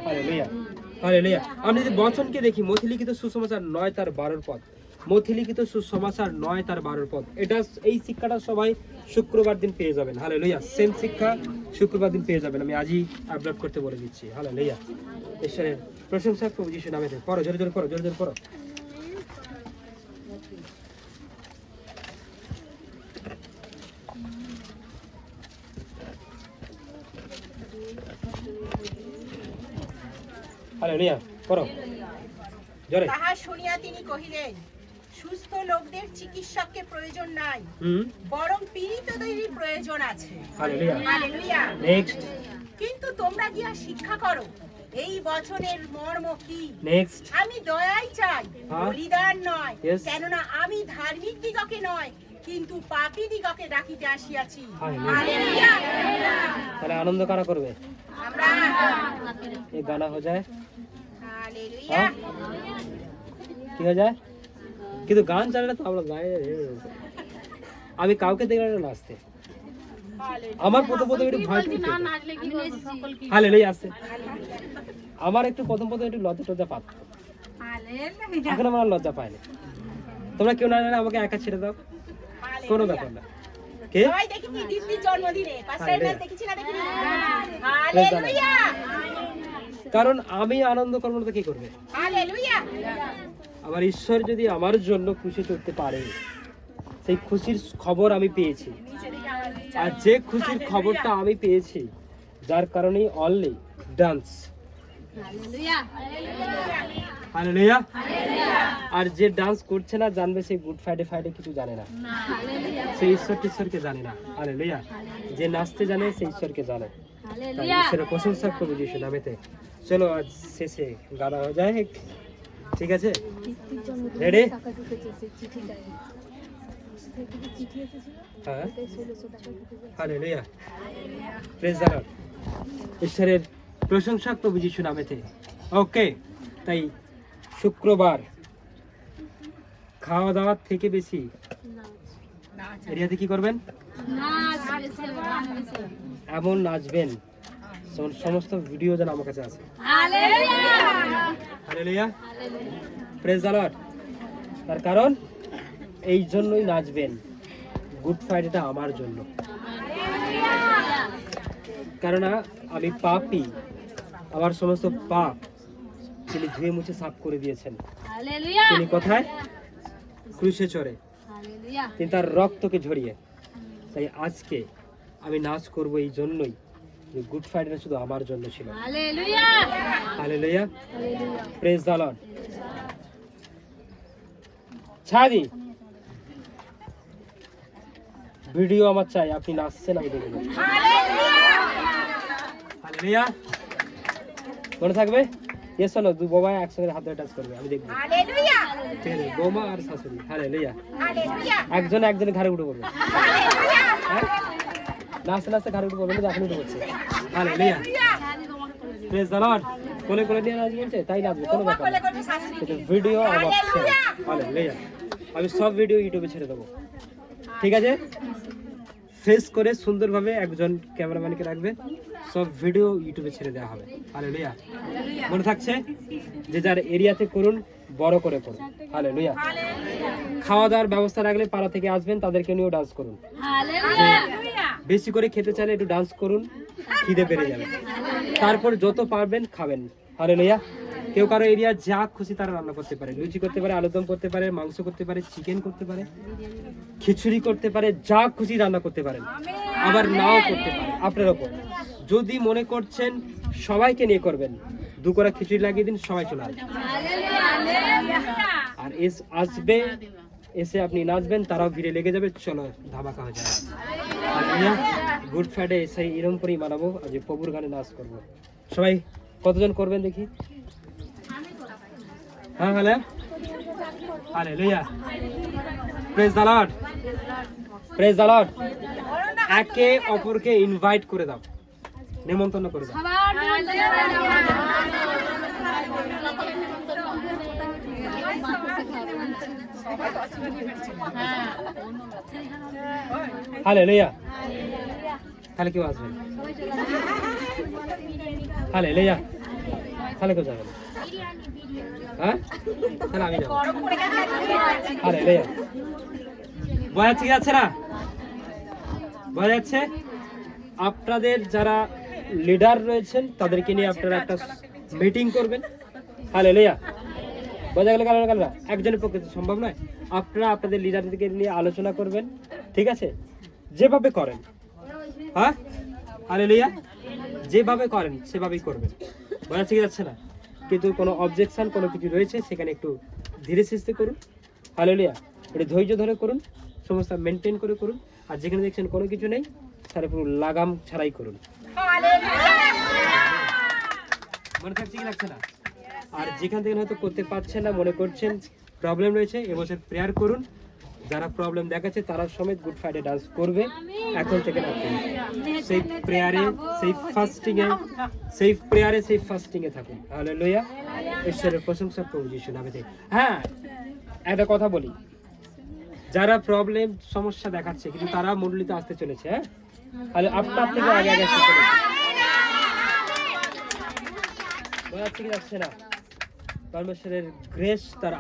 Hallelujah, hallelujah. আমরা যদি বচনকে দেখি, মথিলিখিত সুসমাচার 9:12 পদ, মথিলিখিত সুসমাচার 9:12 পদ। এটা, এই শিক্ষাটা সবাই শুক্রবার দিন পেয়ে যাবেন। হালেলুয়া। সেম শিক্ষা শুক্রবার দিন পেয়ে যাবেন। আমি আজই আপলোড করতে বলে দিচ্ছি। হালেলুয়া। ঈশ্বরের প্রশংসা প্রভু যিশু নামে। পড়ো, জোরে জোরে পড়ো, জোরে জোরে পড়ো। হালেলুয়া, পড়ো জোরে। তাহা শুনিয়া তিনি কহিলেন, সুস্থ লোকদের চিকিৎসককে প্রয়োজন নাই, বরং পীড়িতদেরই প্রয়োজন আছে। Hallelujah, hallelujah. নেক্সট। কিন্তু তোমরা গিয়া শিক্ষা করো এই বচনের মর্ম কি। নেক্সট। আমি দয়াই চাই, বলিদান নয়, Yes. কেননা আমি ধার্মিক দিগকে নয়, কিন্তু পাপী দিগকে ডাকিতে আসিয়াছি। হালেলুয়া। হালেলুয়া। তাহলে আনন্দ কারা করবে? আমরা। এই গানা হয়ে যায়, হালেলুয়া। কি হয়ে যায়? কিন্তু গান চালালে তো আমরা গায়ে, আমি কাউকে দেখলাম না নাচতে, আমার প্রথম একটু ভয় পেত। হালেলুয়া আসছে, আমার একটু প্রথম একটু লজ্জা টজ্জা পাত, এখন আমার আর লজ্জা পায়নি। তোমরা কেউ না জানে আমাকে একা ছেড়ে দাও, কোনো ব্যাপার না। কে? সবাই দেখেছি দিদির জন্মদিনে পাঁচটায় নাচ দেখেছি না, দেখিনি? হালেলুয়া। কারণ আমি আনন্দ করবো না তো কে করবে? হালেলুয়া। আমার ঈশ্বর যদি আমার জন্য খুশি করতে পারে, সেই খুশির খবর আমি পেয়েছি। আর যে খুশির খবরটা আমি পেয়েছি, যার কারণেই অনলি ডান্স। হালেলুয়া। আর যে ডান্স করছে না, জানবে সেই গুড ফ্রাইডে কিছু জানে না, সেই ঈশ্বরকে জানে না। হালেলুয়া। যে নাচতে জানে সেই ঈশ্বরকে জানে। তাই ঈশ্বরের প্রশংসা প্রভু যিশু নামেতে। চলো আজ শেষে গানা হয়ে যায়, ঠিক আছে? রেডি? হ্যাঁ, হালেলুয়া, প্রেজ দ্য লর্ড। ঈশ্বরের প্রশংসা প্রভু যিশু নামেতে। ওকে, তাই শুক্রবার খাওয়া দাওয়ার থেকে বেশি এরিয়াতে কি করবেন? এমন নাচবেন সমস্ত ভিডিও যেন আমার কাছে আছে। Hallelujah, praise the Lord. তার কারণ এই জন্যই নাচবেন, গুড ফ্রাইডেটা আমার জন্য। কেননা আমি পাপী, আমার সমস্ত পাপ তিনি ধুয়ে মুছে সাফ করে দিয়েছেন। তিনি কোথায়? ক্রুশে চড়ে, তিনি তার রক্তকে ঝরিয়ে। তাই আজকে আমি নাচ করব এই জন্যই যে গুড ফ্রাইডে শুধু আমার জন্য ছিল। Hallelujah, praise the Lord. ছাদি ভিডিও আমার চাই, আপনি নাচছেন আমি দেখব। হালেলুয়া, মনে থাকবে? ইয়েস শোনো, দু বাবা একসঙ্গে হাত ধরে টাচ করবে, আমি দেখব। হালেলুয়া, ঠিক আছে, বৌমা আর শাশুড়ি। হালেলুয়া, হালেলুয়া, একজন একজনের ঘাড়ে উঠে পড়বে। হ্যাঁ, নাচতে নাচতে ঘাড়ে উঠে পড়বে, কিন্তু এখন উঠে পড়ছে। Hallelujah, praise the Lord. কোলে কোলে নিয়ে নাচ বলছে, তাই নাচবে, কোনো ব্যাপার না। কিন্তু ভিডিও আমার ছেড়ে। হালেলুয়া, আমি সব ভিডিও ইউটিউবে ছেড়ে দেবো, ঠিক আছে? ফেস করে সুন্দরভাবে একজন ক্যামেরাম্যানকে রাখবে, সব ভিডিও ইউটিউবে ছেড়ে দেওয়া হবে। হালেলুয়া, মনে থাকছে? যে যার এরিয়াতে করুন, বড় করে করুন। হালেলুয়া, খাওয়া দাওয়ার ব্যবস্থা রাখলে পাড়া থেকে আসবেন, তাদেরকে নিয়েও ডান্স করুন। বেশি করে খেতে চাইলে একটু ডান্স করুন, খিদে বেড়ে যাবে। তারপর যত পারবেন খাবেন। হালেলুয়া, কেউ কারো এরিয়া যা খুশি তারা রান্না করতে পারে, লুচি করতে পারে, আলুদম করতে পারে, মাংস করতে পারে, চিকেন করতে পারে, খিচুড়ি করতে পারে, যা খুশি রান্না করতে পারেন। আবার নাও করতে পারে, আপনার ওপর। যদি মনে করছেন সবাইকে নিয়ে করবেন, দু কড়া খিচুড়ি লাগিয়ে দিন, সবাই চলে আসবে। আর আসবে, এসে আপনি নাচবেন, তারাও ভিড়ে লেগে যাবে, চলো ধামাকা হয়ে যাবে। গুড ফ্রাইডে সেই এরকম করেই মানাবো, আজ প্রভুর গানে নাচ করবো। সবাই কতজন করবেন দেখি? হ্যাঁ, hello, hallelujah, praise the Lord, praise the lord. একে অপরকে ইনভাইট করে দাও, নিমন্ত্রণ করে দাও। হালেলুয়া, তাহলে কেউ আসবেন? হালেলুয়া, তাহলে কেউ যাবেন? হ্যাঁ, তাহলে আমি যাবো। হালেলুয়া, বোঝা যাচ্ছে কি যাচ্ছে না? বোঝা যাচ্ছে? আপনাদের যারা লিডার রয়েছেন তাদেরকে নিয়ে আপনারা একটা মিটিং করবেন। হালেলুয়া, বোঝা গেল? কারণ একজনের পক্ষে তো সম্ভব নয়। আপনারা আপনাদের লিডারদেরকে নিয়ে আলোচনা করবেন, ঠিক আছে? যেভাবে করেন, হ্যাঁ, হালেলুয়া, যেভাবে করেন সেভাবেই করবেন। বোঝা যাচ্ছে কি যাচ্ছে না? কিন্তু কোনো অবজেকশন কোনো কিছু রয়েছে সেখানে একটু ধীরে সুস্থে করুন। হালেলুয়া, একটু ধৈর্য ধরে করুন, সমস্ত মেনটেন করে করুন। আর যেখানে দেখছেন কোনো কিছু নেই, তাহলে পুরো লাগাম ছাড়াই করুন। মনে থাকছে কি লাগছে না? আর যেখান থেকে হয়তো করতে পারছেন না, মনে করছেন প্রবলেম রয়েছে, এবছর প্রেয়ার করুন। যারা প্রবলেম দেখাচ্ছে তারা সমেত গুড ফ্রাইডে ডান্স করবে এখন থেকে না। সেই প্রেয়ারে, সেই ফাস্টিং এ থাকুন। হালেলুয়া, ঈশ্বরের প্রশংসা প্রভু যিশুর নামেতে। হ্যাঁ, একটা কথা বলি, যারা প্রবলেম সমস্যা দেখাচ্ছে কিন্তু তারা মণ্ডলীতে আসতে চলেছে, হ্যাঁ, তাহলে আপনার থেকে আগে আগে আসতে চলেছে। বোঝা ঠিক যাচ্ছে না? পরমেশ্বরের গ্রেস, তার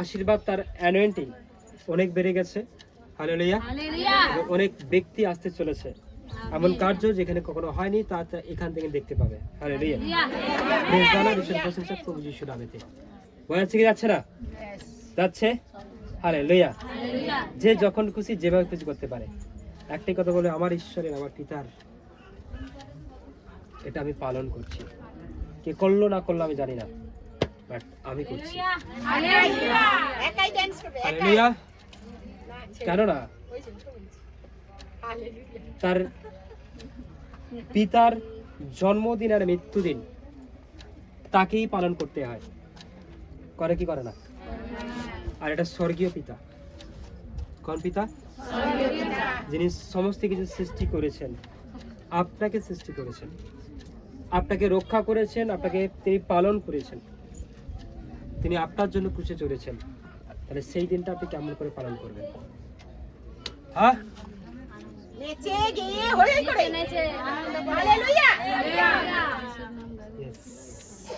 আশীর্বাদ, তার অ্যানোয়েন্টিং অনেক বেড়ে গেছে। হালেলুয়া, অনেক ব্যক্তি আসতে চলেছে, এমন কার্য যেখানে কখনো হয়নি তা এখান থেকে দেখতে পাবে। হালেলুয়া, প্রেজ দ্য লর্ড, ঈশ্বরের প্রশংসা প্রভু যিশুর নামেতে। বোঝা কি যাচ্ছে না? যাচ্ছে। হালেলুয়া, যে যখন খুশি যেভাবে খুশি করতে পারে। একটাই কথা বলে, আমার ঈশ্বরের, আমার পিতার, এটা আমি পালন করছি। কে করলো না করলো আমি জানি না, বাট আমি করছি। হালেলুয়া, কেননা তার পিতার জন্মদিন আর মৃত্যুদিন তাকেই পালন করতে হয়, করে কি করে না? আর এটা স্বর্গীয় পিতা। কোন পিতা? যিনি সমস্ত কিছু সৃষ্টি করেছেন, আপনাকে সৃষ্টি করেছেন, আপনাকে রক্ষা করেছেন, আপনাকে তিনি পালন করেছেন। তিনি আপনার জন্য ক্রুশে চড়েছেন, তাহলে সেই দিনটা আপনি কেমন করে পালন করবেন? হ্যাঁ, নেচে গিয়ে হই করে হালেলুয়া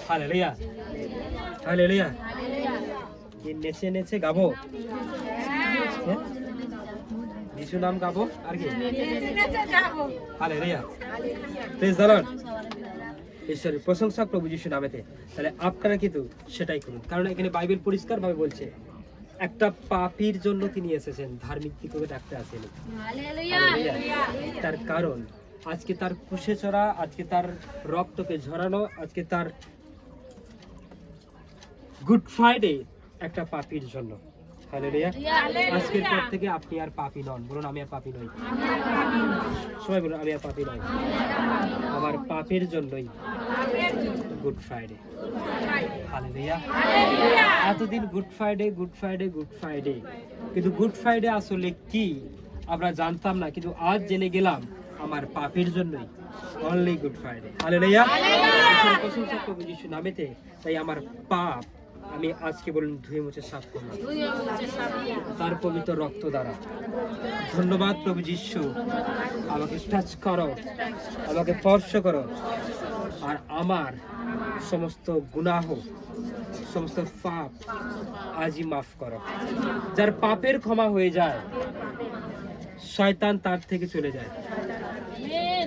হালেলুয়া হালেলুয়া। কি নেচে নেচে গাবো, যিশু নাম গাবো, আর কি হালেলুয়া। Praise the Lord. ঈশ্বরের প্রশংসা প্রভু যিশু নামেতে। তাহলে আপনারা কিন্তু সেটাই করুন, কারণ এখানে বাইবেল পরিষ্কার ভাবে বলছে একটা পাপীর জন্য তিনি এসেছেন, ধার্মিক দিকে ডাকতে আসেনি। তার কারণ আজকে তার ক্রুশে চড়া, আজকে তার রক্তকে ঝরানো, আজকে তার গুড ফ্রাইডে একটা পাপীর জন্য। হালেলুয়া। আজকের পর থেকে আপনি আর পাপী নন। বলুন, আমি আর পাপী নই। সবাই বলুন, আমি আর পাপী নই। আমার পাপের জন্যই গুড ফ্রাইডে। হালেলুয়া। এতদিন good Friday good Friday good Friday, কিন্তু গুড ফ্রাইডে আসলে কি আমরা জানতাম না, কিন্তু আজ জেনে গেলাম আমার পাপের জন্যই অনলি গুড ফ্রাইডে। হালেলুয়া। ঈশ্বরের প্রশংসা প্রভু যিশু নামেতে। তাই আমার পাপ আমি আজকে বলুন ধুয়ে মুছে সাফ করলাম তার পবিত্র রক্ত দ্বারা। ধন্যবাদ প্রভু যিশু, আমাকে টাচ করো, আমাকে স্পর্শ করো, আর আমার সমস্ত গুনাহ, সমস্ত পাপ আজই মাফ করো। যার পাপের ক্ষমা হয়ে যায়, শয়তান তার থেকে চলে যায়।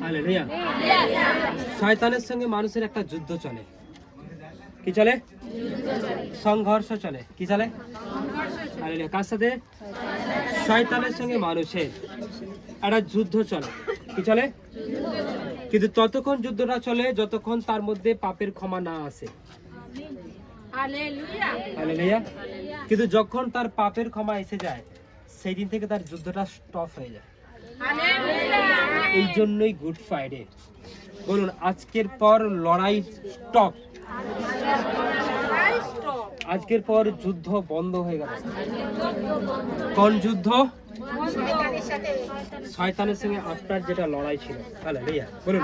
হালেলুয়া। শয়তানের সঙ্গে মানুষের একটা যুদ্ধ চলে। কি চলে? সংঘর্ষ চলে। কি চলে? হালেলুয়া। কার সাথে? শয়তানের সঙ্গে মানুষের একটা যুদ্ধ চলে। কি চলে? কিন্তু ততক্ষণ যুদ্ধটা চলে যতক্ষণ তার মধ্যে পাপের ক্ষমা না আসে। হালেলুয়া। কিন্তু যখন তার পাপের ক্ষমা এসে যায়, সেই দিন থেকে তার যুদ্ধটা স্টপ হয়ে যায়। এই জন্যই গুড ফ্রাইডে। বলুন, আজকের পর লড়াই স্টপ। আজকের পর যুদ্ধ বন্ধ হয়ে গেল। কোন যুদ্ধ? শয়তানের সঙ্গে আপনার যেটা লড়াই ছিল। হালেলুয়া। বলুন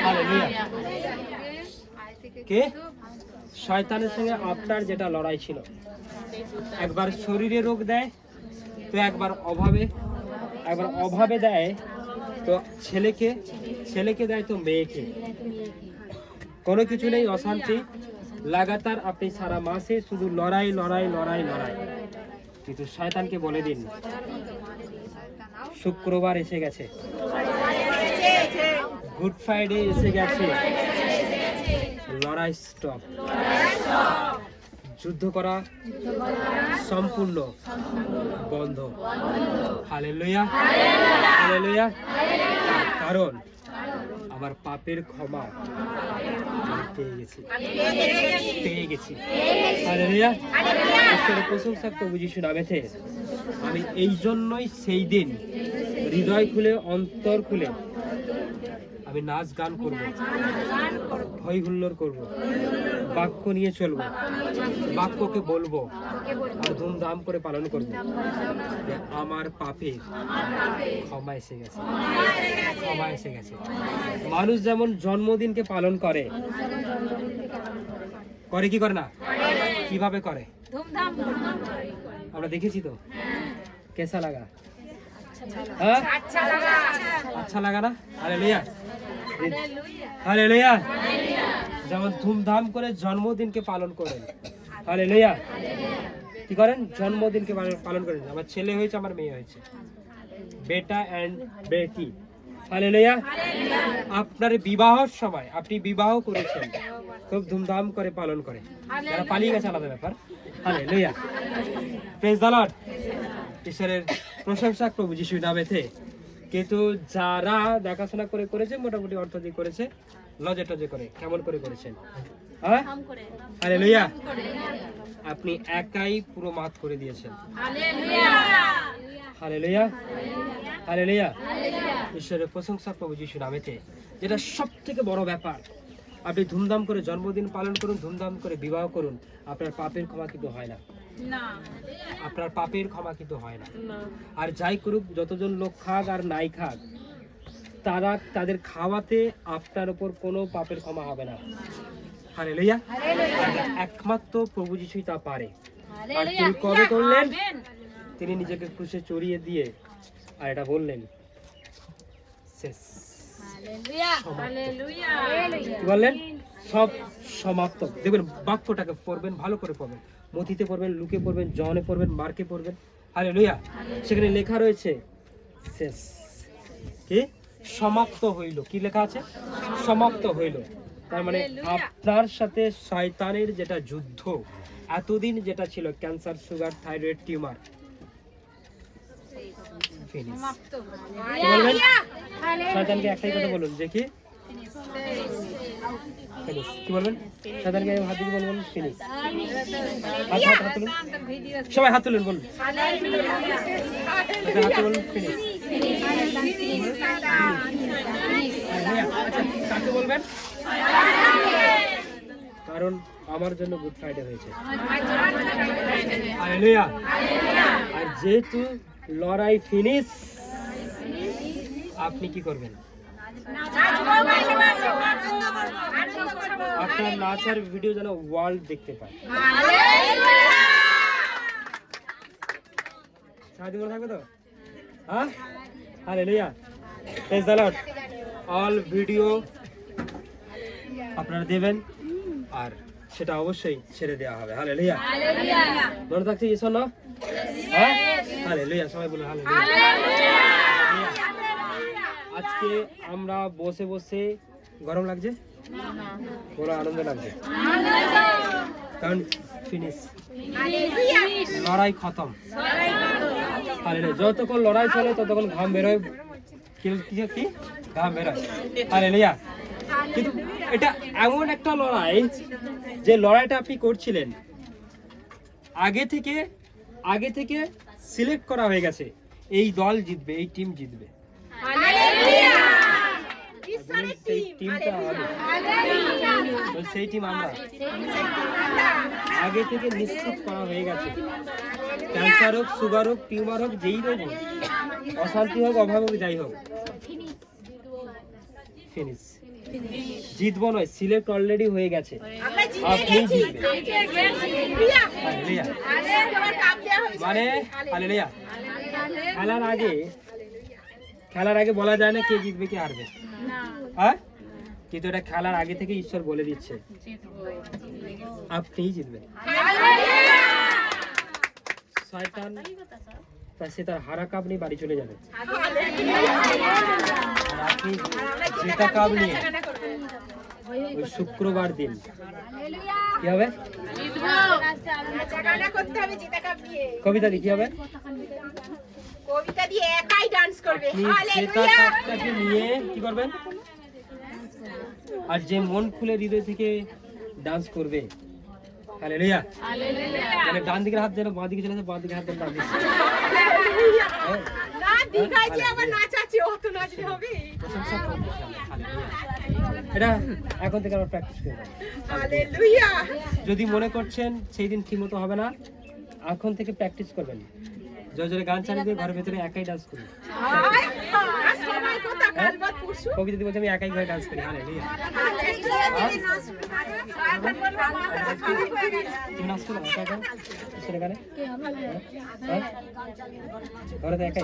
হালেলুয়া। কে? শয়তানের সঙ্গে আপনার যেটা লড়াই ছিল। একবার শরীরে রোগ দেয়, তো একবার অভাবে দেয় তো ছেলেকে দেয় তো মেয়েকে। কোনো কিছু নেই, অশান্তি লাগাতার। আপনি সারা মাসে শুধু লড়াই লড়াই লড়াই লড়াই। কিন্তু শয়তানকে বলে দিন, শুক্রবার এসে গেছে, গুড ফ্রাইডে এসে গেছে, লড়াই স্টপ। যুদ্ধ করা সম্পূর্ণ বন্ধ। Hallelujah hallelujah. কারণ আমার পাপের ক্ষমা পেয়ে গেছি। হালেলুয়া। ঈশ্বরের প্রশংসা প্রভু যিশু নামেতে। আমি এই জন্যই সেই দিন হৃদয় খুলে, অন্তর খুলে আমি নাচ গান করব, হই হুল্লোড় করব, বাক্য নিয়ে চলবো, বাক্যকে বলবো, আর ধুমধাম করে পালন করব। আমার পাপে ক্ষমা এসে গেছে, ক্ষমা এসে গেছে। মানুষ যেমন জন্মদিনকে পালন করে কি করে না? কিভাবে করে? আমরা দেখেছি তো। কেসা লাগা? হ্যাঁ, আচ্ছা লাগা না? Hallelujah hallelujah. যেমন ধুমধাম করে জন্মদিনকে পালন করেন। হালেলুয়া। কি করেন? জন্মদিনকে পালন করেন। আমার ছেলে হয়েছে, আমার মেয়ে হয়েছে, বেটা এন্ড বেটি। হালেলুয়া। আপনার বিবাহর সময় আপনি বিবাহ করেছেন, খুব ধুমধাম করে পালন করে। যারা পালিয়ে গেছে আলাদা ব্যাপার। হালেলুয়া। Praise the Lord. ঈশ্বরের প্রশংসা প্রভু যিশু নামেতে। কিন্তু যারা দেখাশোনা করে করেছে, মোটামুটি অর্থ দিয়ে করেছে, লজে টজে করে, কেমন করে করেছেন? হ্যাঁ, হালেলুয়া। আপনি একাই পুরো মাফ করে দিয়েছেন। Hallelujah hallelujah. ঈশ্বরের প্রশংসা প্রভু যিশু নামেতে। যেটা সব থেকে বড় ব্যাপার, আপনি ধুমধাম করে জন্মদিন পালন করুন, ধুমধাম করে বিবাহ করুন, আপনার পাপের ক্ষমা কিন্তু হয় না। আপনার পাপের ক্ষমা কিন্তু হয় না। আর যাই করুক, যতজন লোক খাক আর নাই খাক, তাদের খাওয়াতে আপনার উপর কোনো পাপের ক্ষমা হবে না। হালেলুয়া। একমাত্র প্রভু যিশুই তা পারে। আর তিনি কবে করলেন? তিনি নিজেকে ক্রুশে চড়িয়ে দিয়ে আর এটা বললেন শেষ। কি বললেন? সব সমাপ্ত। দেখবেন বাক্যটাকে পড়বেন, ভালো করে পড়বেন, মথিতে পড়বেন, লুকে পড়বেন, জনে পড়বেন, মার্কে পড়বেন। হালেলুয়া। সেখানে লেখা রয়েছে শেষ। কি? সমাপ্ত হইল। কি লেখা আছে? সমাপ্ত হইল। তার মানে আপনার সাথে শয়তানের যেটা যুদ্ধ এতদিন যেটা ছিল, cancer, sugar, thyroid, tumour, finish. কি বলবেন? শয়তানকে একটাই কথা বলুন, যে কি? ফিনিশ। কি বলবেন? শয়তানকে হাত দিয়ে বলুন ফিনিশ। হাত তুলুন, সবাই হাত তুলুন, বলুন হাত বলুন ফিনিশ। আচ্ছা, কাকে বলবেন? কারণ আমার জন্য গুড ফ্রাইডে হয়েছে। হালেলুয়া। আর যেহেতু লড়াই ফিনিশ, আপনি কি করবেন? আপনার নাচার ভিডিও যেন ওয়ার্ল্ড দেখতে পায়। সাহায্য করে থাকবে তো? হ্যাঁ, hallelujah. Praise the lord. All video আপনারা দেবেন আর সেটা অবশ্যই ছেড়ে দেওয়া হবে। হালেলুয়া। মনে থাকছে ঈশ্বর না? হ্যাঁ, হালেলুয়া। সবাই বলুন হালেলুয়া। আজকে আমরা বসে বসে, গরম লাগছে? বড় আনন্দ লাগছে, কারণ ফিনিশ, লড়াই খতম। হালেলুয়া। যতক্ষণ লড়াই চলে ততক্ষণ ঘাম বেরোয়। কি ঘাম বেরোয়। হালেলুয়া। কিন্তু এটা এমন একটা লড়াই, যে লড়াইটা আপনি করছিলেন আগে থেকে সিলেক্ট করা হয়ে গেছে, এই দল জিতবে, এই টিম জিতবে। সেই টিম আমরা আগে থেকে নিশ্চিত করা হয়ে গেছে। ক্যান্সার হোক, সুগার হোক, টিউমার হোক, যেই রোগ হোক, অশান্তি হোক, অভাব হোক, যাই হোক, ফিনিশ। জিতবো নয়, সিলেক্ট অলরেডি হয়ে গেছে, আপনি জিতবেন। মানে হালেলুয়া। খেলার আগে বলা যায় না কে জিতবে কে হারবে, হ্যাঁ, কিন্তু এটা খেলার আগে থেকে ঈশ্বর বলে দিচ্ছে আপনিই জিতবেন। শয়তান সে তার হারা কাপ নিয়ে বাড়ি চলে যাবে, আর আপনি জেতা কাপ নিয়ে ওই শুক্রবার দিন কি হবে? কবিতা দিয়ে কি হবে? কবিতা দিয়ে একাই ডান্স করবে। জেতা কাপটাকে নিয়ে কি করবেন? আর যে মন খুলে হৃদয় থেকে ডান্স করবে, হালেলুয়া। মানে ডান দিকের হাত যেন বাঁ দিকে চলে যায়, বাঁ দিকের হাত যেন ডান দিকে। এটা এখন থেকে আমরা প্র্যাকটিস করব। যদি মনে করছেন সেই দিন ঠিক মতো হবে না, এখন থেকে প্র্যাকটিস করবেন। জয় জয় গান চালিয়ে দিয়ে ঘরের ভেতরে একাই ডান্স করি। কবিতা বলছে আমি একাই ঘরে ডান্স করি। হালেলুয়া। তুমি নাচ করো সেখানে ঘরে একাই,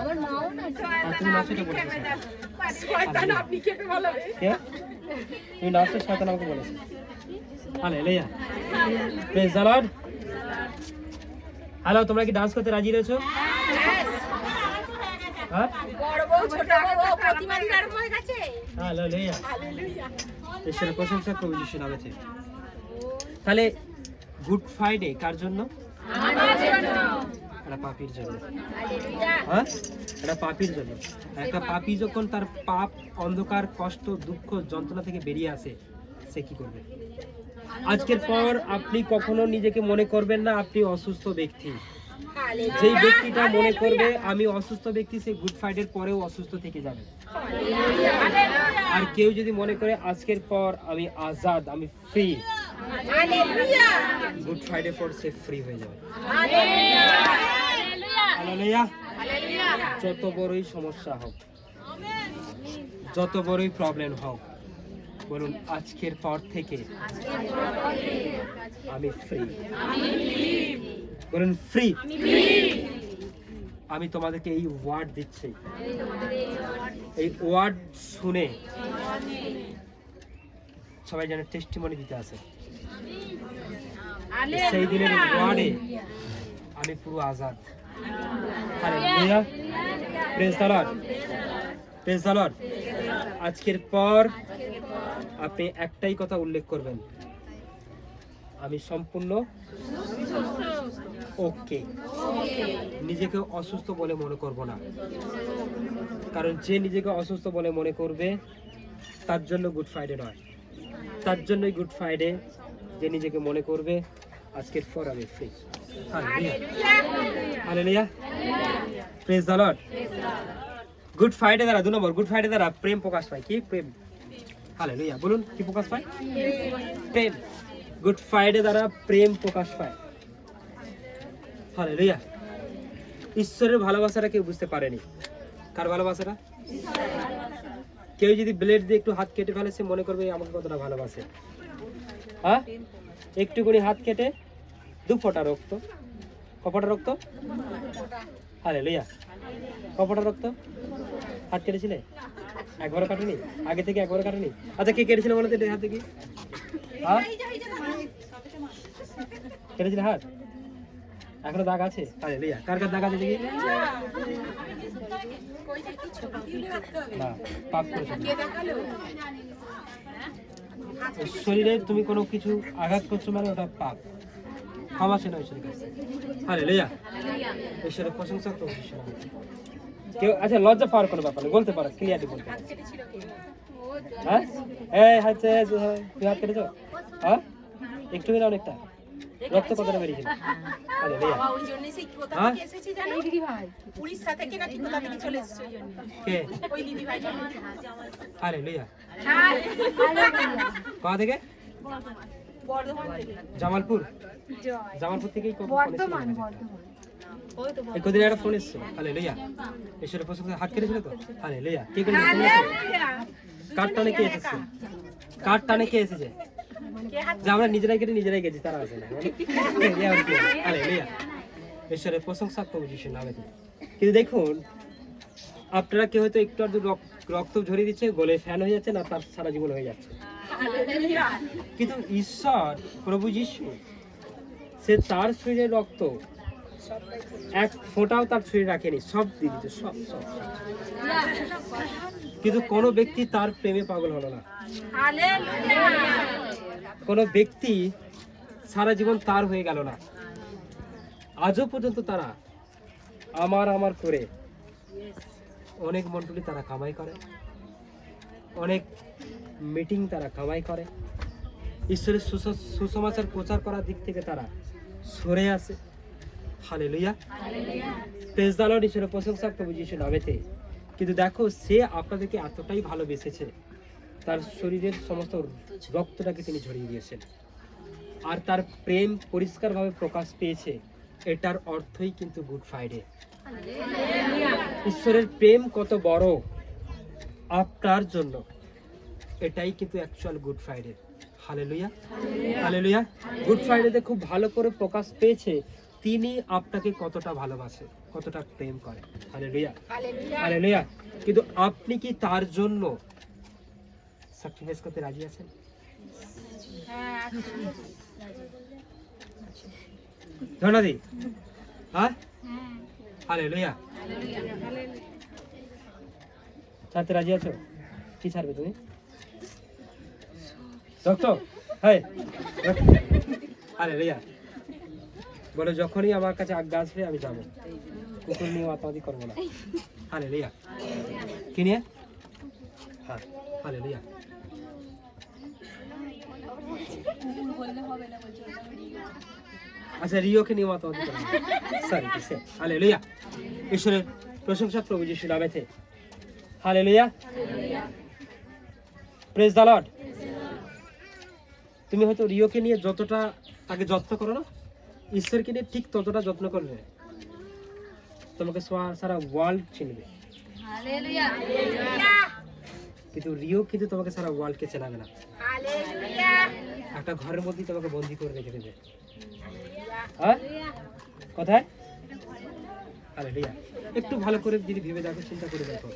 তুমি নাচো তো বলেছো, তুমি নাচো, শয়তান আমাকে বলেছে। Hallelujah. Praise the lord. Hello, তোমরা কি ডান্স করতে রাজি রয়েছো? হ্যাঁ, ঈশ্বরের প্রশংসা প্রভু যিশু নামেতে। তাহলে গুড ফ্রাইডে কার জন্য? একটা পাপীর জন্য। হ্যাঁ, একটা পাপীর জন্য। একটা পাপী যখন তার পাপ, অন্ধকার, কষ্ট, দুঃখ, যন্ত্রণা থেকে বেরিয়ে আসে, সে কি করবে? আজকের পর আপনি কখনো নিজেকে মনে করবেন না আপনি অসুস্থ ব্যক্তি। যেই ব্যক্তিটা মনে করবে আমি অসুস্থ ব্যক্তি, সে গুড ফ্রাইডের পরেও অসুস্থ থেকে যাবে। আর কেউ যদি মনে করে আজকের পর আমি আজাদ, আমি ফ্রি, গুড ফ্রাইডে পর সে ফ্রি হয়ে যাবে। হালেলুয়া। যত বড়ই সমস্যা হোক, যত বড়ই প্রবলেম হোক, বলুন আজকের পর থেকে আমি ফ্রি। বলুন ফ্রি। আমি তোমাদেরকে এই ওয়ার্ড দিচ্ছি, এই ওয়ার্ড শুনে সবাই যেন টেস্টিমনি দিতে আসে। সেই দিনের ওয়ার্ডে আমি পুরো আজাদ। Hallelujah, praise the Lord, praise the lord. আজকের পর আপনি একটাই কথা উল্লেখ করবেন, আমি সম্পূর্ণ ওকে। নিজেকে অসুস্থ বলে মনে করব না, কারণ যে নিজেকে অসুস্থ বলে মনে করবে তার জন্য গুড ফ্রাইডে নয়। তার জন্যই গুড ফ্রাইডে, যে নিজেকে মনে করবে আজকের পর আমি free. Hallelujah, praise the Lord. Good Friday দ্বারা 2 নম্বর, গুড ফ্রাইডে দ্বারা প্রেম প্রকাশ পায়। কি প্রেম? হালেলুয়া, বলুন কি প্রকাশ পায়? প্রেম। গুড ফ্রাইডে দ্বারা প্রেম প্রকাশ পায়। হালেলুয়া। ঈশ্বরের ভালোবাসাটা কেউ বুঝতে পারেনি। কার ভালোবাসাটা? কেউ যদি ব্লেড দিয়ে একটু হাত কেটে ফেলে, সে মনে করবে আমাকে কতটা ভালোবাসে। হ্যাঁ, একটুখানি হাত কেটে 2 ফোঁটা রক্ত। কপটা রক্ত? হালেলুয়া, কপটা রক্ত? হাত কেটেছিলে? একবারও কাটেনি? আগে থেকে একবারও কাটেনি? আচ্ছা, কে কেটেছিল বলো তো হাত থেকে? হ্যাঁ, কেটেছিল হাত? এখনো দাগ আছে? হালেলুয়া। কার কার দাগ আছে দেখি? না, পাপ করেছো। শরীরে তুমি কোনো কিছু আঘাত করছো মানে ওটা পাপ। ক্ষমা সে না ঈশ্বরের কাছে। হালেলুয়া, ঈশ্বরের প্রশংসা তো। কেউ আচ্ছা লজ্জা পাওয়ার কোনো ব্যাপার নেই, বলতে পারো, ক্লিয়ারলি বলতে পারো। হ্যাঁ, এই হাতে তুই হাত কেটেছো? হ্যাঁ, একটু না অনেকটা রক্ত কতটা বেরিয়েছিল? হালেলুয়া। ওই জন্য সেই কোথা থেকে এসেছি জানো? দিদি ভাই উড়িষ্যা থেকে নাকি কোথা থেকে চলে এসেছে ওই জন্য। কে? ওই দিদি ভাই। হালেলুয়া। হালেলুয়া। কোথা থেকে? বর্ধমান থেকে। জামালপুর? জয়। জামালপুর থেকেই বর্ধমান। এই কদিন একটা ফোন এসেছে। হালেলুয়া, ঈশ্বরের প্রশংসা। হাত কেটেছিল তো? হালেলুয়া। কে করে? কার টানে কে এসেছে? কার টানে কে এসেছে? যে আমরা নিজেরাই কেটে নিজেরাই গেছি, তারা আছে না। হালেলুয়া, ঈশ্বরের প্রশংসা প্রভু যিশুর নামে। কিন্তু দেখুন, আপনারা কেউ হয়তো একটু আধটু রক্ত ঝরিয়ে দিচ্ছে, গলে ফ্যান হয়ে যাচ্ছে না, তার সারা জীবন হয়ে যাচ্ছে। কিন্তু ঈশ্বর প্রভু যিশু, সে তার শরীরে রক্ত এক ফোঁটাও তার শরীরে রাখেনি, সব দিয়ে দিচ্ছে, সব সব। কিন্তু কোনো ব্যক্তি তার প্রেমে পাগল হলো না। কোনো ব্যক্তি সারা জীবন তার হয়ে গেল না। আজও পর্যন্ত তারা আমার করে অনেক মণ্ডলী তারা কামাই করে, অনেক মিটিং তারা কামাই করে, ঈশ্বরের সুসমাচার প্রচার করার দিক থেকে তারা সরে আসে। Hallelujah, praise the Lord. ঈশ্বরের প্রশংসা প্রভু যিশুর নামেতে। কিন্তু দেখো, সে আপনাদেরকে এতটাই ভালোবেসেছে, তার শরীরের সমস্ত রক্তটাকে তিনি ঝরিয়ে দিয়েছেন, আর তার প্রেম পরিষ্কারভাবে প্রকাশ পেয়েছে। এটার অর্থই কিন্তু গুড ফ্রাইডে। ঈশ্বরের প্রেম কত বড় আপনার জন্য, এটাই কিন্তু actual good Friday. Hallelujah, hallelujah. Good ফ্রাইডেতে খুব ভালো করে প্রকাশ পেয়েছে তিনি আপনাকে কতটা ভালোবাসে, কতটা প্রেম করে। Hallelujah, hallelujah. কিন্তু আপনি কি তার জন্য স্যাক্রিফাইস করতে রাজি আছেন? ধন্যবাদ। হ্যাঁ, হালেলুয়া। ছাড়তে রাজি আছো? কি ছাড়বে তুমি? ডক্টর? হ্যাঁ, হালেলুয়া। বলে যখনই আমার কাছে আজ্ঞা আসবে আমি যাবো, কুকুর নিয়ে মাতামাতি করবো না। হালেলুয়া। কি নিয়ে? হ্যাঁ, হালেলুয়া। আচ্ছা, রিওকে নিয়ে মাতামাতি করবো না। Sorry, hallelujah. ঈশ্বরের প্রশংসা প্রভু যিশুর নামেতে। Hallelujah, praise the lord. তুমি হয়তো রিওকে নিয়ে যতটা তাকে যত্ন করো না, ঈশ্বরকে নিয়ে ঠিক ততটা যত্ন করবে, তোমাকে সারা ওয়ার্ল্ড চিনবে। কিন্তু রিও কিন্তু তোমাকে সারা ওয়ার্ল্ডকে চেনাবে না। হালেলুয়া একটা ঘরের মধ্যেই তোমাকে বন্দি করে রেখে দেবে। হ্যাঁ, কোথায়? হালেলুয়া। একটু ভালো করে যদি ভেবে দেখো, চিন্তা করে দেখো।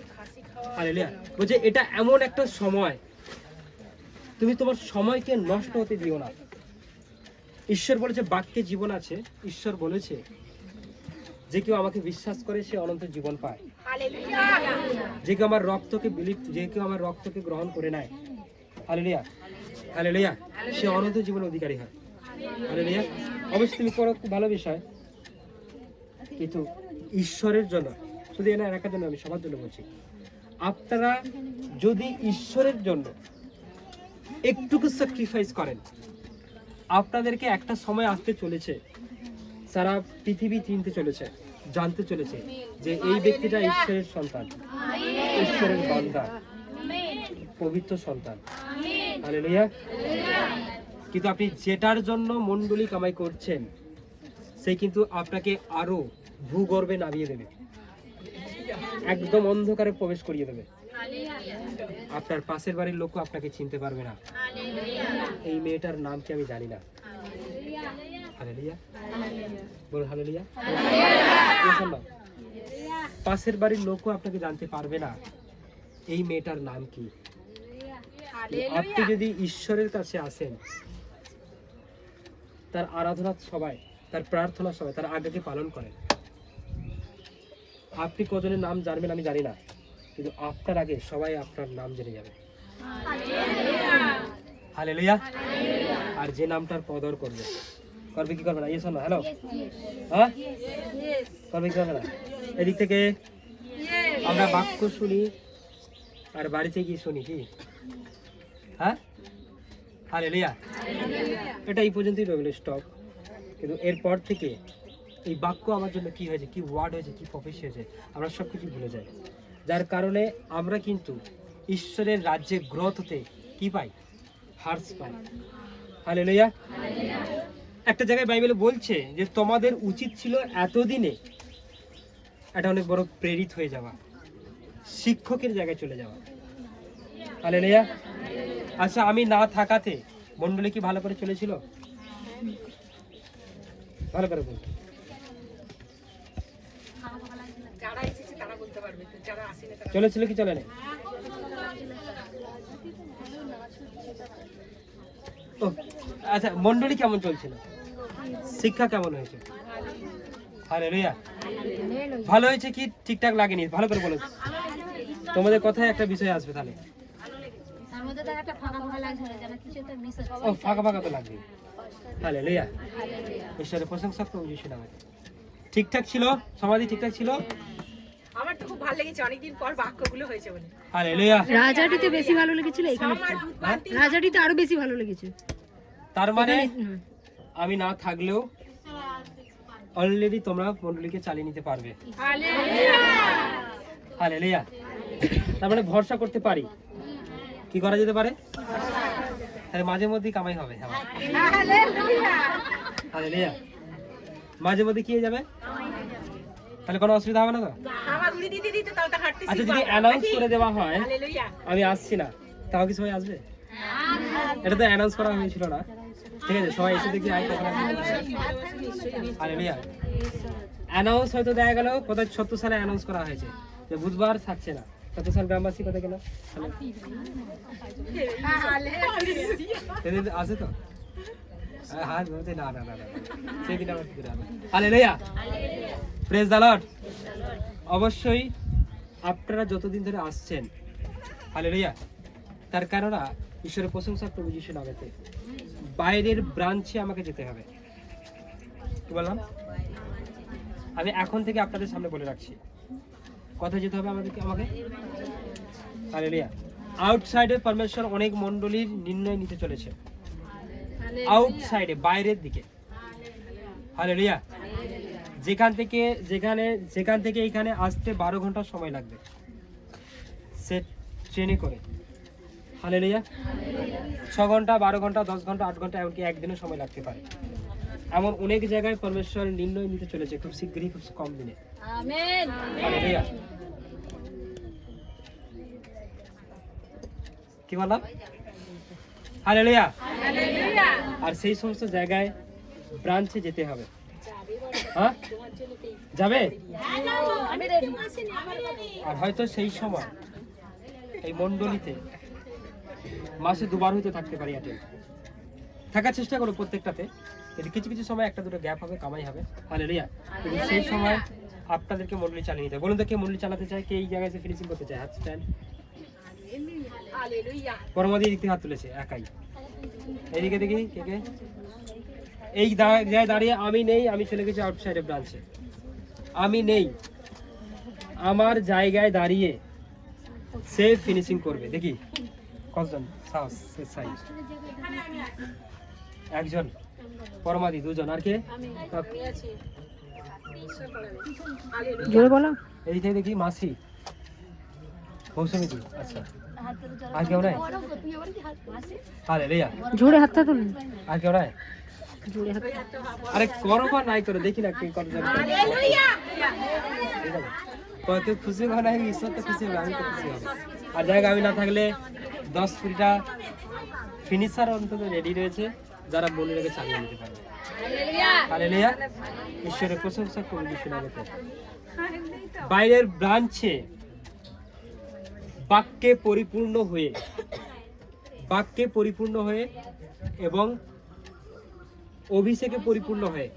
হালেলুয়া। বলছে এটা এমন একটা সময়, তুমি তোমার সময়কে নষ্ট হতে দিও না। ঈশ্বর বলেছে বাক্যে জীবন আছে। ঈশ্বর বলেছে যে কেউ আমাকে বিশ্বাস করে সে অনন্ত জীবন পায়। হালেলুয়া যে কেউ আমার রক্তকে যে কেউ আমার রক্তকে গ্রহণ করে নেয়, হালেলুয়া হালেলুয়া, সে অনন্ত জীবনের অধিকারী হয়। হালেলুয়া। অবশ্যই তুমি করো, খুব ভালো বিষয়, কিন্তু ঈশ্বরের জন্য, শুধু এনা একার জন্য, আমি সবার জন্য বলছি, আপনারা যদি ঈশ্বরের জন্য একটুকু স্যাক্রিফাইস করেন, আপনাদেরকে একটা সময় আসতে চলেছে, সারা পৃথিবী চিনতে চলেছে, জানতে চলেছে যে এই ব্যক্তিটা ঈশ্বরের সন্তান, ঈশ্বরের বান্দা, পবিত্র সন্তান। হালেলুয়া। কিন্তু আপনি যেটার জন্য মণ্ডলী কামাই করছেন, সে কিন্তু আপনাকে আরো ভূগর্ভে নামিয়ে দেবে, একদম অন্ধকারে প্রবেশ করিয়ে দেবে। আপনার পাশের বাড়ির লোক আপনাকে চিনতে পারবে না। এই মেয়েটার নাম কি আমি জানি না। হালেলুয়া, বল হালেলুয়া। পাশের বাড়ির লোকও আপনাকে জানতে পারবে না এই মেয়েটার নাম কি। আপনি যদি ঈশ্বরের কাছে আসেন, তার আরাধনা সবাই, তার প্রার্থনা সবাই, তার আজ্ঞাকে পালন করেন, আপনি কজনের নাম জানবেন আমি জানি না, কিন্তু আপনার আগে সবাই আপনার নাম জেনে যাবে। হালেলুয়া। আর যে নামটার কদর করবে, করবে কি করবে না? ইয়েস না? হ্যালো, হ্যাঁ, করবে কি করবে না? এদিক থেকে আমরা বাক্য শুনি আর বাড়িতে গিয়ে শুনি কি? হ্যাঁ, হালেলুয়া। এটা এই পর্যন্তই রইল স্টপ। কিন্তু এরপর থেকে এই বাক্য আমার জন্য কি হয়েছে, কি ওয়ার্ড হয়েছে, কি প্রফেসি হয়েছে, আমরা সব কিছু ভুলে যাই। যার কারণে আমরা কিন্তু ঈশ্বরের রাজ্যে গ্রোথ হতে কি পাই? হার্স পাই। হালেলুয়া। একটা জায়গায় বাইবেলে বলছে যে তোমাদের উচিত ছিল এতদিনে এটা অনেক বড় প্রেরিত হয়ে যাওয়া, শিক্ষকের জায়গায় চলে যাওয়া। হালেলুয়া। আচ্ছা, আমি না থাকাতে মণ্ডলী কি ভালো করে চলেছিল? ভালো করে বল। যারা এসেছে তারা বলতে পারবে, যারা আসেনি তারা। চলেছিল কি চলে নাই? ও আচ্ছা, মণ্ডলী কেমন চলছিল? শিক্ষা কেমন হয়েছে? হালেলুয়া। ভালো হয়েছে কি ঠিকঠাক লাগেনি? ভালো করে বলো। তোমাদের কথায় একটা বিষয় আসবে তাহলে। ও ফাঁকা ফাঁকা তো লাগবে। হালেলুয়া। ঈশ্বরের প্রশংসা করুন যিশু নামে। ঠিকঠাক ছিল, সমাধি ঠিকঠাক ছিল। আমার তো খুব ভালো লেগেছে, অনেকদিন পর বাক্যগুলো হয়েছে বলে। হালেলুয়া। রাজাটিতে বেশি ভালো লেগেছিল, এখানে আমার বুধবার দিন রাজাটিতে আরো বেশি ভালো লেগেছে। তার মানে আমি না থাকলেও অলরেডি তোমরা মণ্ডলীকে চালিয়ে নিতে পারবে। হালেলুয়া। তার মানে ভরসা করতে পারি। কি করা যেতে পারে? তাহলে মাঝে মধ্যেই কামাই হবে। হালেলুয়া। মাঝে মধ্যে কি হয়ে যাবে? তাহলে কোনো অসুবিধা হবে না তো? আমার উড়ি দিতে দিতে তাও তো হাঁটতে আচ্ছা, শিখবো। যদি অ্যানাউন্স করে দেওয়া হয় হালেলুয়া। আমি আসছি না, তাও কি সবাই আসবে? এটা তো অ্যানাউন্স করা হয়েছিল না, ঠিক আছে? সবাই এসে দেখি আয় কখন আসবে। হালেলুয়া। অ্যানাউন্স হয়তো দেখা গেল কোথায় ৭০ সালে অ্যানাউন্স করা হয়েছে যে বুধবার থাকছে না। ৭০ সাল গ্রামবাসী কোথায় গেল? সেদিন আছে তো? হ্যাঁ, বলতে না না না না, সেদিন আমার কি হবে? হালেলুয়া। Praise the lord. অবশ্যই আপনারা যতদিন ধরে আসছেন, হালেলুয়া, তার কারণে ঈশ্বরের প্রশংসা প্রভু যিশু নামেতে বাইরের ব্রাঞ্চে আমাকে যেতে হবে। কি বললাম? আমি এখন থেকে আপনাদের সামনে বলে রাখছি, কোথায় যেতে হবে আমাকে? হালেলুয়া। আউটসাইডে পারমেশ্বর অনেক মণ্ডলীর নির্ণয় নিতে চলেছে, আউটসাইডে, বাইরের দিকে। হালেলুয়া। যেখান থেকে এখানে আসতে 12 ঘন্টা সময় লাগবে সে ট্রেনে করে। হালেলুয়া। 6 ঘন্টা, 12 ঘন্টা, 10 ঘন্টা, 8 ঘন্টা, এমনকি একদিনের সময় লাগতে পারে। এমন অনেক জায়গায় পরমেশ্বর নির্ণয় নিতে চলেছে খুব শীঘ্রই, খুব কম দিনে। আমেন। হালেলুয়া। কি বললাম? হালেলুয়া। আর সেই সমস্ত জায়গায় ব্রাঞ্চে যেতে হবে। হ্যাঁ, যাবে? আর হয়তো সেই সময় এই মণ্ডলীতে মাসে 2 বার হইতে থাকতে পারি, থাকার চেষ্টা করো প্রত্যেকটাতে। কিন্তু কিছু কিছু সময় একটা দুটো গ্যাপ হবে, কামাই হবে। হালেলুয়া। কিন্তু সেই সময় আপনাদেরকে মণ্ডলী চালিয়ে নিতে হবে। বলুন তো, কে মণ্ডলী চালাতে চায়? কে এই জায়গায় এসে ফিনিশিং করতে চায়? হাত স্ট্যান্ড। পরমাদি দিক থেকে হাত তুলেছে একাই। এইদিকে দেখি কে কে। এই জায়গায় দাঁড়িয়ে আমি নেই, আমি চলে গেছি আউটসাইডে ব্রাঞ্চে, আমি নেই, আমার জায়গায় দাঁড়িয়ে সে ফিনিশিং করবে। দেখি কতজন সাহস। একজন, পরমাদি 2জন, আর কে? জোরে বলো। এইটাই দেখি মাসি, মৌসুমী। আচ্ছা, আর কেউ নাই? হালেলুয়া। জোরে হাতটা তুলুন। আর কেউ নাই? জোরে হাত। আরে করো বা নাই করো, দেখি না কে কতজন। কত খুশি হয়, ঈশ্বর তো খুশি হবে, আমি তো খুশি হব। আর জায়গা আমি না থাকলে 10-20টা ফিনিশার অন্তত রেডি রয়েছে, যারা মন্দিরকে চালিয়ে নিতে পারবে। হালেলুয়া। ঈশ্বরের প্রশংসা করুন। বাইরের ব্রাঞ্চে বাক্যে পরিপূর্ণ হয়ে এবং অভিষেকে পরিপূর্ণ হয়ে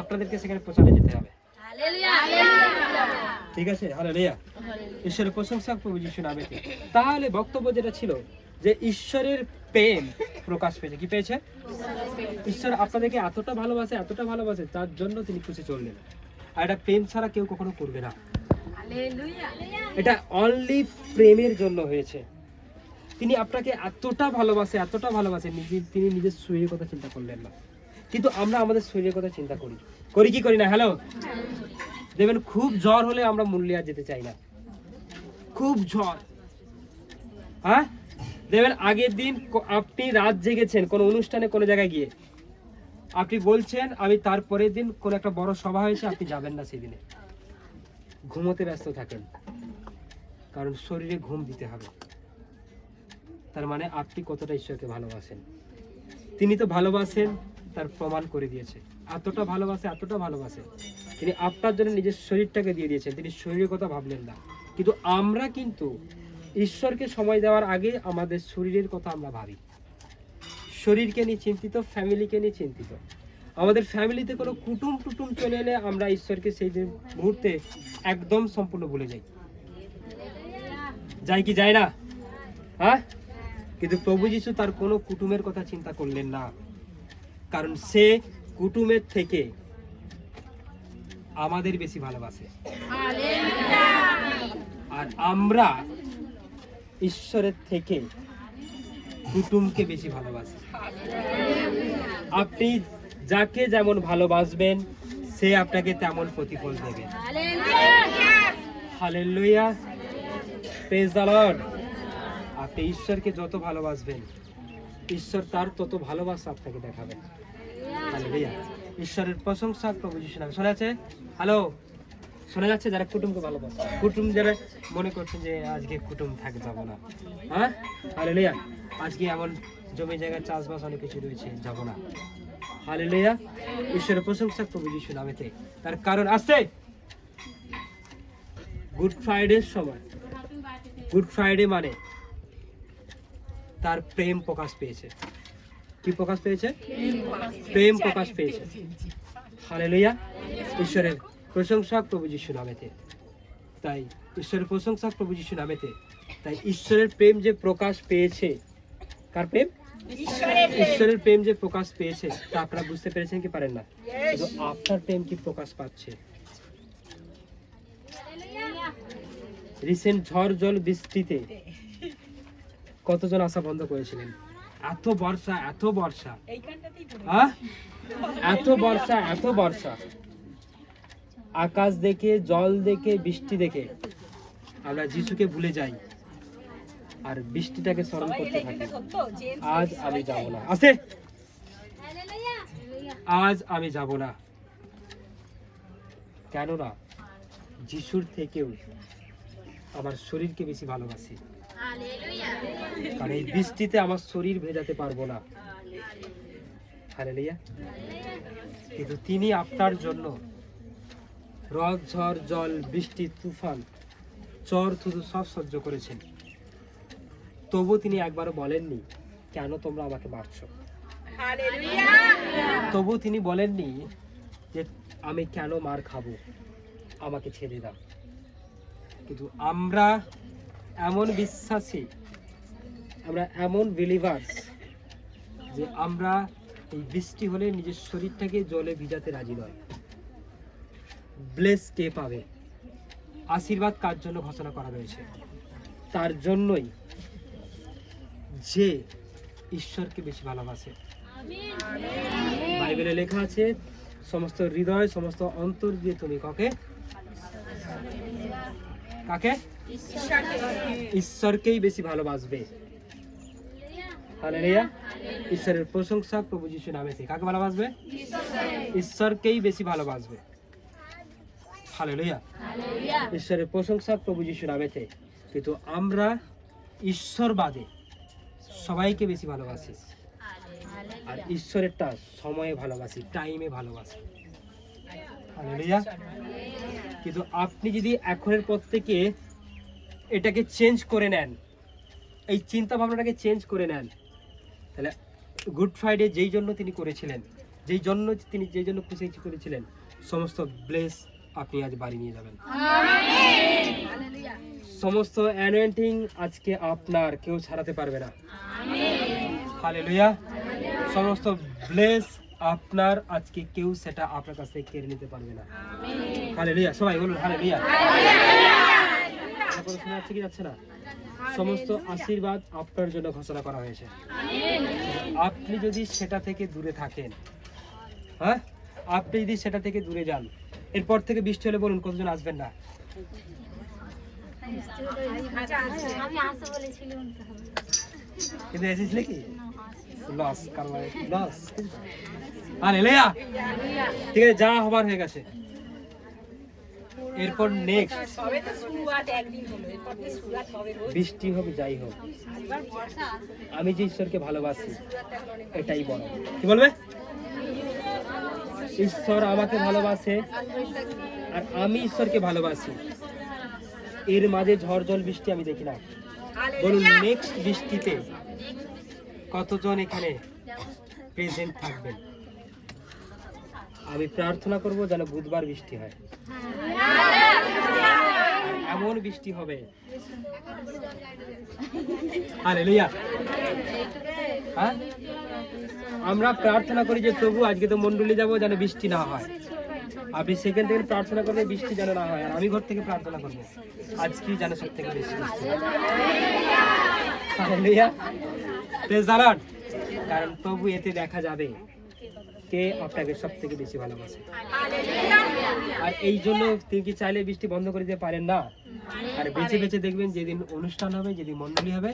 আপনাদেরকে সেখানে প্রচারে যেতে হবে। ঠিক আছে? হালেলুয়া। ঈশ্বরের প্রশংসা প্রভু যিশু নামেতে। তাহলে বক্তব্য যেটা ছিল যে ঈশ্বরের প্রেম প্রকাশ পেয়েছে। কি পেয়েছে? ঈশ্বর আপনাদেরকে এতটা ভালোবাসে, তার জন্য তিনি খুশি চললেন। আর এটা প্রেম ছাড়া কেউ কখনো করবে না। এটা অনলি প্রেমের জন্য হয়েছে। তিনি আপনাকে এতটা ভালোবাসে, তিনি নিজের শরীরের কথা চিন্তা করলেন না। কিন্তু আমরা আমাদের শরীরের কথা চিন্তা করি কি করি না? হ্যালো, দেখবেন খুব জ্বর হলে আমরা মুরলিয়া যেতে চাই না। খুব জ্বর, হ্যাঁ, দেখবেন আগের দিন আপনি রাত জেগেছেন কোন অনুষ্ঠানে, কোন জায়গায় গিয়ে, আপনি বলছেন আমি তারপরের দিন কোন একটা বড় সভা হয়েছে, আপনি যাবেন না সেদিনে, ঘুমোতে ব্যস্ত থাকেন, কারণ শরীরে ঘুম দিতে হবে। তার মানে আপনি কতটা ঈশ্বরকে ভালোবাসেন। তিনি তো ভালোবাসেন, তার প্রমাণ করে দিয়েছে। এতটা ভালোবাসে তিনি আপনার জন্য নিজের শরীরটাকে দিয়ে দিয়েছেন। তিনি শরীরের কথা ভাবলেন না। কিন্তু আমরা কিন্তু ঈশ্বরকে সময় দেওয়ার আগে আমাদের শরীরের কথা আমরা ভাবি। শরীরকে নিয়ে চিন্তিত, ফ্যামিলিকে নিয়ে চিন্তিত। আমাদের ফ্যামিলিতে কোনো কুটুম চলে এলে আমরা ঈশ্বরকে সেই মুহূর্তে একদম সম্পূর্ণ ভুলে যাই কি যায় না? হ্যাঁ, কিন্তু প্রভু যিশু তার কোনো কুটুমের কথা চিন্তা করলেন না, কারণ সে কুটুমের থেকে আমাদের বেশি ভালোবাসে। আর আমরা ঈশ্বরের থেকে কুটুমকে বেশি ভালোবাসি। আপনি যাকে যেমন ভালোবাসবেন, সে আপনাকে তেমন প্রতিফল দেবে। Hallelujah, praise the lord. আপনি ঈশ্বরকে যত ভালোবাসবেন, ঈশ্বর তার তত ভালোবাসা আপনাকে দেখাবেন। হালেলুয়া। ঈশ্বরের প্রশংসা প্রভু যিশু নামে। শোনা যাচ্ছে? হ্যালো, শোনা যাচ্ছে? যারা কুটুমকে ভালোবাসে, কুটুম যারা মনে করছেন যে আজকে কুটুম থাকতে যাবো না, হ্যাঁ, হালেলুয়া, আজকে এমন জমি জায়গায় চাষবাস অনেক কিছু রয়েছে, যাবো না। হালেলুয়া। ঈশ্বরের প্রশংসা প্রভু যিশু নামেতে। তার কারণ আসছে গুড ফ্রাইডের সময়। গুড ফ্রাইডে মানে তার প্রেম প্রকাশ পেয়েছে। কি প্রকাশ পেয়েছে? প্রেম প্রকাশ পেয়েছে। হালেলুয়া। ঈশ্বরের প্রশংসা প্রভু যিশু নামেতে। তাই ঈশ্বরের প্রশংসা প্রভু যিশু নামেতে। তাই ঈশ্বরের প্রেম যে প্রকাশ পেয়েছে, কার প্রেম? ঈশ্বরের প্রেম যে প্রকাশ পেয়েছে, তা আপনারা বুঝতে পেরেছেন কি পারেন না? কিন্তু আপনার প্রেম কি প্রকাশ পাচ্ছে? রিসেন্ট ঝড় জল বৃষ্টিতে কতজন আশা বন্ধ করেছিলেন? এত বর্ষা, এত বর্ষা, আকাশ দেখে, জল দেখে, বৃষ্টি দেখে আমরা যিশুকে ভুলে যাই আর বৃষ্টিটাকে স্মরণ করতে থাকি। আজ আমি যাব না, আছে, আজ আমি যাব না। কেননা যিশুর থেকেও আমার শরীরকে বেশি ভালোবাসি। কারণ এই বৃষ্টিতে আমার শরীর ভেজাতে পারবো না। হালেলুয়া। কিন্তু তিনি আপনার জন্য রোদ, ঝড়, জল, বৃষ্টি, তুফান, চর থুতু সব সহ্য করেছেন। তবু তিনি একবারও বলেননি কেন তোমরা আমাকে মারছো। তবু তিনি বলেননি যে আমি কেন মার খাবো, আমাকে ছেড়ে দাও। কিন্তু আমরা এমন বিশ্বাসী, আমরা এমন বিলিভার্স যে আমরা এই বৃষ্টি হলে নিজের শরীরটাকে জলে ভিজাতে রাজি নয়। ব্লেস কে পাবে? আশীর্বাদ কার জন্য ঘোষণা করা হয়েছে? তার জন্যই যে ঈশ্বরকে বেশি ভালোবাসে। বাইবেলে লেখা আছে সমস্ত হৃদয়, সমস্ত অন্তর দিয়ে তুমি কাকে কাকে ঈশ্বরকেই বেশি ভালোবাসবে। হালেলুয়া। ঈশ্বরের প্রশংসা প্রভু যিশুর নামেতে। কাকে ভালোবাসবে? ঈশ্বরকেই বেশি ভালোবাসবে। হালেলুয়া। ঈশ্বরের প্রশংসা প্রভু যিশুর নামেতে। কিন্তু আমরা ঈশ্বর বাদে সবাইকে বেশি ভালোবাসি, আর ঈশ্বরেরটা সময়ে ভালোবাসি, টাইমে ভালোবাসি। হালেলুয়া। কিন্তু আপনি যদি এখনের পর থেকে এটাকে চেঞ্জ করে নেন, এই চিন্তা ভাবনাটাকে চেঞ্জ করে নেন, তাহলে গুড ফ্রাইডে যেই জন্য তিনি করেছিলেন, যেই জন্য খুশি করেছিলেন, সমস্ত ব্লেস আপনি আজ বাড়ি নিয়ে যাবেন। সমস্ত অ্যানোয়েন্টিং আজকে আপনার, কেউ ছাড়াতে পারবে না। হালেলুয়া। সমস্ত ব্লেস আপনার, আজকে কেউ সেটা আপনার কাছ থেকে কেড়ে নিতে পারবে না। হালেলুয়া। সবাই বলুন হালেলুয়া। শোনা যাচ্ছে কি যাচ্ছে না? সমস্ত আশীর্বাদ আপনার জন্য ঘোষণা করা হয়েছে। আপনি যদি সেটা থেকে দূরে থাকেন, হ্যাঁ, আপনি যদি সেটা থেকে দূরে যান, এরপর থেকে বৃষ্টি হলে বলুন কতজন আসবেন না? কিন্তু এসেছিলে কি লস কারবার লস। হালেলুয়া। ঠিক আছে, যা হবার হয়ে গেছে। এরপর নেক্সট বৃষ্টি হবে, যাই হোক, আমি যে ঈশ্বরকে ভালোবাসি এটাই বড়। কি বলবে? ঈশ্বর আমাকে ভালোবাসে আর আমি ঈশ্বরকে ভালোবাসি। এর মাঝে ঝড় জল বৃষ্টি আমি দেখি না। বলুন নেক্সট বৃষ্টিতে কতজন এখানে প্রেজেন্ট থাকবেন? আমি প্রার্থনা করব যেন বুধবার বৃষ্টি হয়, এমন বৃষ্টি হবে। হালেলুয়া। হ্যাঁ, আমরা প্রার্থনা করি যে প্রভু আজকে তো মন্ডলী যাব, যেন বৃষ্টি না হয়। আপনি সেখান থেকে প্রার্থনা করবেন বৃষ্টি যেন না হয়, আর আমি ঘর থেকে প্রার্থনা করবো আজকে যেন সব থেকে বেশি বৃষ্টি হয়। হালেলুয়া। Praise the Lord. কারণ প্রভু এতে দেখা যাবে কে আপনাকে সব থেকে বেশি ভালোবাসে। আর এই জন্য তিনি কি চাইলে বৃষ্টি বন্ধ করে দিতে পারেন না। আর বেছে বেছে দেখবেন যেদিন অনুষ্ঠান হবে, যেদিন মণ্ডলী হবে,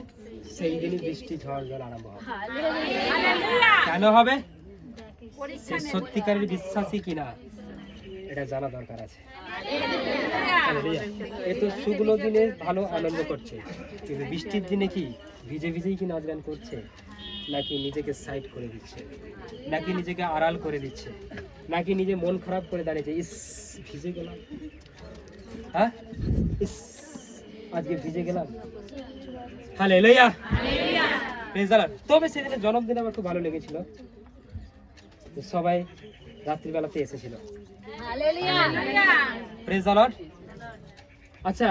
সেই দিনই বৃষ্টি ঝড় জল আরম্ভ হবে। কেন হবে? সে সত্যিকারের বিশ্বাসী কিনা এটা জানা দরকার আছে। এ তো শুকনো দিনে ভালো আনন্দ করছে, কিন্তু বৃষ্টির দিনে কি ভিজে ভিজেই কি নাচ গান করছে, নাকি নিজেকে সাইড করে দিচ্ছে, নাকি নিজেকে আড়াল করে দিচ্ছে, নাকি নিজে মন খারাপ করে দাঁড়িয়েছে, ইস ভিজে গেলাম, হ্যাঁ ইস আজকে ভিজে গেলাম। হালেলুয়া। Praise the lord. তবে সেদিনের জন্মদিন আমার খুব ভালো লেগেছিল, সবাই রাত্রিবেলাতে এসেছিল। Praise the lord. আচ্ছা,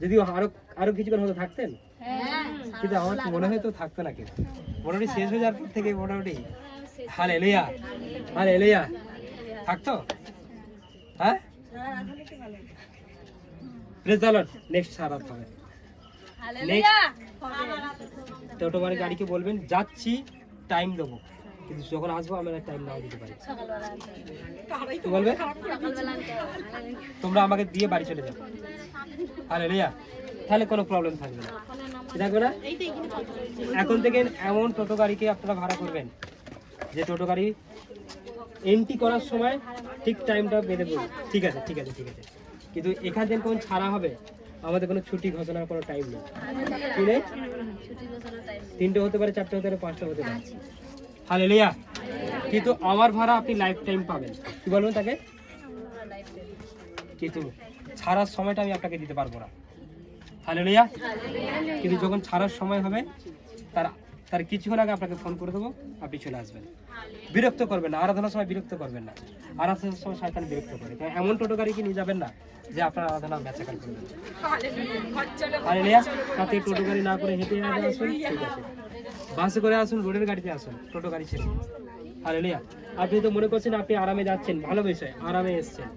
যদি আরো কিছুক্ষণ হয়তো থাকতেন, কিন্তু আমার তো মনে হয় তো থাকতো না কেউ। মোটামুটি শেষ হয়ে যাওয়ার পর থেকে মোটামুটি হালেলুয়া হালেলুয়া থাকতো। হ্যাঁ, প্রেজ দ্য লর্ড। নেক্সট সারাত হবে। টোটো বাড়ির গাড়িকে বলবেন যাচ্ছি, টাইম দেবো, কিন্তু যখন আসবো আমরা টাইম নাও দিতে পারি। কি বলবে? তোমরা আমাকে দিয়ে বাড়ি চলে যাবে। হালেলুয়া। তাহলে কোনো প্রবলেম থাকবে না, থাকবে না। এখন থেকে এমন টোটো গাড়িকে আপনারা ভাড়া করবেন যে টোটো গাড়ি এন্ট্রি করার সময় ঠিক টাইমটা বেঁধে পড়বে। ঠিক আছে ঠিক আছে ঠিক আছে, কিন্তু এখান থেকে কোন ছাড়া হবে আমাদের কোনো ছুটি ঘোষণার কোনো টাইম নেই, কি নেই? 3টে হতে পারে, 4টে হতে পারে, 5টা হতে পারে। হালেলুয়া। কিন্তু আমার ভাড়া আপনি লাইফ টাইম পাবেন। কি বলবেন তাকে? কিন্তু ছাড়ার সময়টা আমি আপনাকে দিতে পারবো না। হালেলুয়া। কিন্তু যখন ছাড়ার সময় হবে তার কিছুক্ষণ আগে আপনাকে ফোন করে দেবো, আপনি চলে আসবেন। বিরক্ত করবেন না, আরাধনার সময় বিরক্ত করবেন না। আরাধনার সময় শয়তান বিরক্ত করে, তাই এমন টোটো গাড়িকে নিয়ে যাবেন না যে আপনার আরাধনা ম্যাচাকার করবেন। হালেলুয়া। তাতে টোটো গাড়ি না করে হেঁটে আসুন, ঠিক আছে। বাসে করে আসুন, রোডের গাড়িতে আসুন, টোটো গাড়ি ছেড়ে। হালেলুয়া। আপনি তো মনে করছেন আপনি আরামে যাচ্ছেন, ভালো বিষয়, আরামে এসছেন,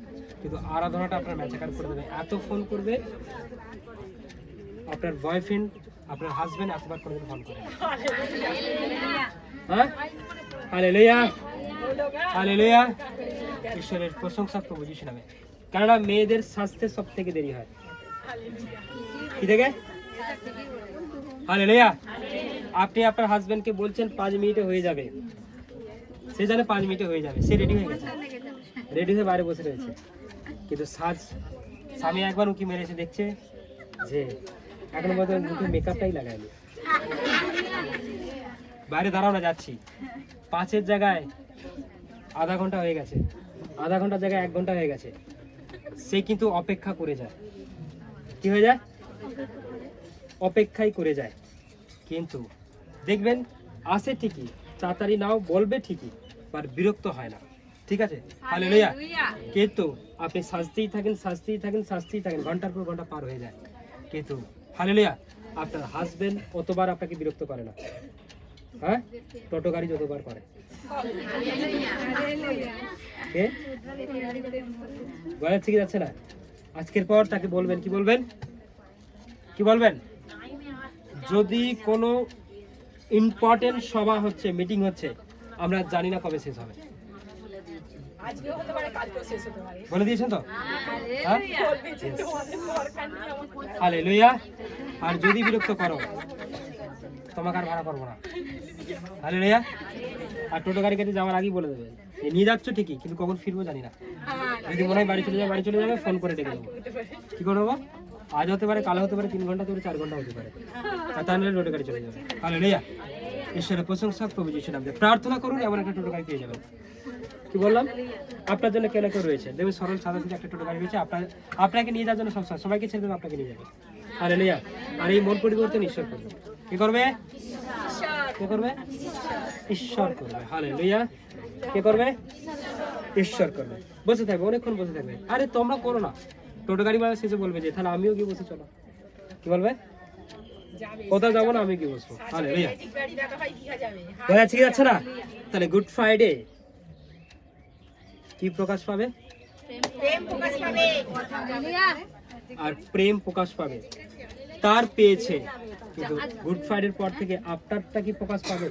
কিন্তু আরাধনাটা আপনার ম্যাচাকার করে দেবে। এত ফোন করবে, আপনার বয়ফ্রেন্ড, আপনার হাজবেন্ড এতবার করে ফোন করে। হ্যাঁ, হালেলুয়া, হালেলুয়া। ঈশ্বরের প্রশংসা প্রভু যিশু নামে। কেননা মেয়েদের স্বাস্থ্যে সব থেকে দেরি হয়। কি থেকে? হালেলুয়া। আপনি আপনার হাজবেন্ডকে বলছেন 5 মিনিটে হয়ে যাবে, সে জানে 5 মিনিটে হয়ে যাবে, সে রেডি হয়ে গেছে, রেডি হয়ে বাইরে বসে রয়েছে, কিন্তু স্বামী একবার উঁকি মেরেছে, দেখছে যে এখনো পর্যন্ত মুখে মেকআপটাই লাগায়নি। বাইরে দাঁড়াও না, যাচ্ছি। 5-এর জায়গায় আধা ঘন্টা হয়ে গেছে, আধা ঘন্টার জায়গায় 1 ঘন্টা হয়ে গেছে। সে কিন্তু অপেক্ষা করে যায়। কি হয়ে যায়? অপেক্ষাই করে যায়। কিন্তু দেখবেন আসে ঠিকই, তাড়াতাড়ি নাও বলবে ঠিকই, আর বিরক্ত হয় না। ঠিক আছে? হালেলুয়া। কিন্তু আপনি সাজতেই থাকেন, সাজতেই থাকেন, সাজতেই থাকেন, ঘন্টার পর ঘন্টা পার হয়ে যায়। কিন্তু হালেলুয়া, আপনার হাজবেন্ড অতবার আপনাকে বিরক্ত করে না। হ্যাঁ, টোটো গাড়ি যতবার করে। কে বলা ঠিক যাচ্ছে না? আজকের পর তাকে বলবেন, কি বলবেন? কি বলবেন? যদি কোনো ইম্পর্টেন্ট সভা হচ্ছে, মিটিং হচ্ছে, আমরা জানি না কবে শেষ হবে। বলে দিয়েছেন তো? হালেলুয়া। আর যদি বিরক্ত করো, তোমাকে আর ভাড়া করবো না। হালেলুয়া। আর টোটো গাড়ি কাছে যাওয়ার আগেই বলে দেবে যে নিয়ে যাচ্ছ ঠিকই, কিন্তু কখন ফিরবো জানি না। যদি মনে হয় বাড়ি চলে যাবে, বাড়ি চলে যাবে, ফোন করে ডেকে দেবো। কি করবো? আজ হতে পারে, কাল হতে পারে, 3 ঘন্টা হতে পারে, 4 ঘন্টা হতে পারে, আর তাহলে টোটো গাড়ি চলে যাবে। হালেলুয়া। ঈশ্বরের প্রশংসা প্রভু যিশু নামে। প্রার্থনা করুন, এমন একটা টোটো গাড়ি পেয়ে যাবেন। কি বললাম? আপনার জন্য কেন কেউ রয়েছে, দেখবেন সরল সাদা থেকে একটা টোটো গাড়ি রয়েছে, আপনাকে নিয়ে যাওয়ার জন্য সবসময়, সবাইকে ছেড়ে দেবে, আপনাকে নিয়ে যাবে। হালেলুয়া। আর এই মন পরিবর্তন ঈশ্বর করবে। কি করবে? কে করবে? ঈশ্বর করবে। হালেলুয়া। কে করবে? ঈশ্বর করবে। বসে থাকবে, অনেকক্ষণ বসে থাকবে। আরে তোমরা করো না, টোটো গাড়ি বাড়া শেষে বলবে যে তাহলে আমিও গিয়ে বসে, চলো। কি বলবে? কোথাও যাবো না, আমি গিয়ে বসবো। হালেলুয়া। বোঝা ঠিক যাচ্ছে না? তাহলে গুড ফ্রাইডে কি প্রকাশ পাবে? আর প্রেম প্রকাশ পাবে। তার পেয়েছে, কিন্তু গুড ফ্রাইডের পর থেকে আপনারটা কি প্রকাশ পাবে,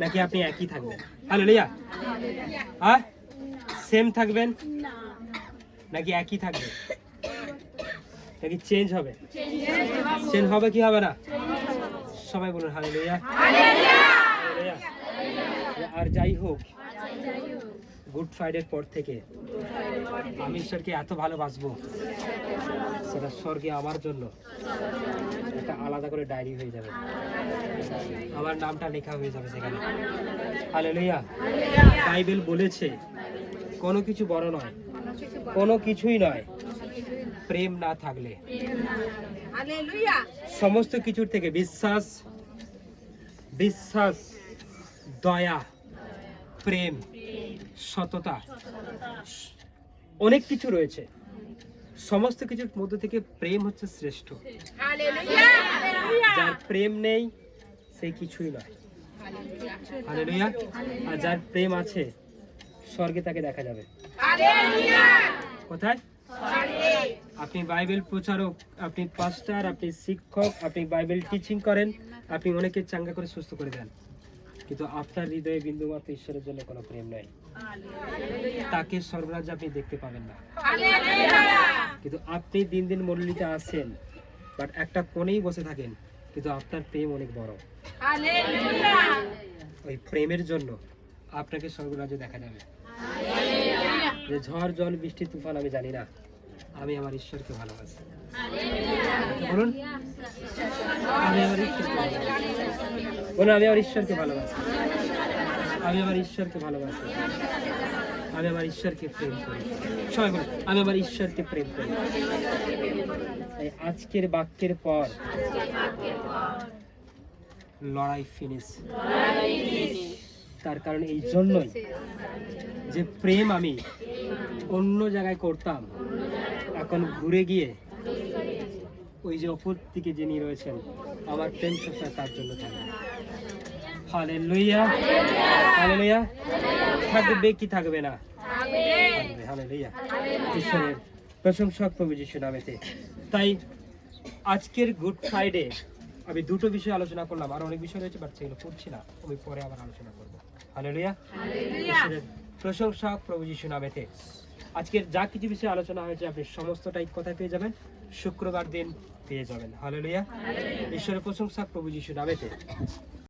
নাকি আপনি একই থাকবেন? হালেলুয়া। হ্যাঁ, সেম থাকবেন নাকি একই থাকবেন, নাকি চেঞ্জ হবে? চেঞ্জ হবে কি হবে না? সবাই বলুন হালেলুয়া। হালেলুয়া। আর যাই হোক, গুড ফ্রাইডের পর থেকে আমি ঈশ্বরকে এত ভালোবাসবো, সেটা স্বর্গে আমার জন্য একটা আলাদা করে ডায়েরি হয়ে যাবে, আমার নামটা লেখা হয়ে যাবে সেখানে। হালেলুয়া। বাইবেল বলেছে কোনো কিছু বড় নয়, কোনো কিছুই নয় প্রেম না থাকলে। সমস্ত কিছুর থেকে বিশ্বাস, বিশ্বাস, দয়া, প্রেম, সততা, অনেক কিছু রয়েছে। সমস্ত কিছুর মধ্যে থেকে প্রেম হচ্ছে শ্রেষ্ঠ। যার প্রেম নেই সে কিছুই নয়। হালেলুয়া। আর যার প্রেম আছে, স্বর্গে তাকে দেখা যাবে। কোথায়? আপনি বাইবেল প্রচারক, আপনি পাস্টার, আপনি শিক্ষক, আপনি বাইবেল টিচিং করেন, আপনি অনেকে চাঙ্গা করে সুস্থ করে দেন, কিন্তু আপনার হৃদয়ে বিন্দুমাত্র ঈশ্বরের জন্য কোনো প্রেম নেই, তাকে স্বর্গরাজ্যে আপনি দেখতে পাবেন না। কিন্তু আপনি দিন দিন মণ্ডলীতে আসেন, বাট একটা কোণেই বসে থাকেন, কিন্তু আপনার প্রেম অনেক বড়। ওই প্রেমের জন্য আপনাকে স্বর্গরাজ্যে দেখা যাবে। যে ঝড় জল বৃষ্টি তুফান আমি জানি না, আমি আমার ঈশ্বরকে ভালোবাসি। বলুন, আমি আমার ঈশ্বরকে ভালোবাসি। বলুন, আমি আমার ঈশ্বরকে ভালোবাসি। আমি আমার ঈশ্বরকে ভালোবাসি। আমি আমার ঈশ্বরকে প্রেম করি। সবাই বলুন, আমি আমার ঈশ্বরকে প্রেম করি। তাই আজকের বাক্যের পর লড়াই ফিনিশ। তার কারণ এই জন্যই যে প্রেম আমি অন্য জায়গায় করতাম, এখন ঘুরে গিয়ে ওই যে অপর দিকে যিনি রয়েছেন আমার প্রেম সবসময় তার জন্য থাকবে। Hallelujah, hallelujah. থাকবে কি থাকবে না? থাকবে। হালেলুয়া। ঈশ্বরের প্রশংসা প্রভু যিশুর নামেতে। তাই আজকের গুড ফ্রাইডে আমি দুটো বিষয় আলোচনা করলাম, আর অনেক বিষয় রয়েছে বাট সেগুলো করছি না, আমি পরে আবার আলোচনা করবো। হালেলুয়া। ঈশ্বরের প্রশংসা প্রভু যিশুর নামেতে। আজকের যা কিছু বিষয় আলোচনা হয়েছে আপনি সমস্তটাই কোথায় পেয়ে যাবেন? শুক্রবার দিন পেয়ে যাবেন। হালেলুয়া। ঈশ্বরের প্রশংসা প্রভু যিশুর নামেতে।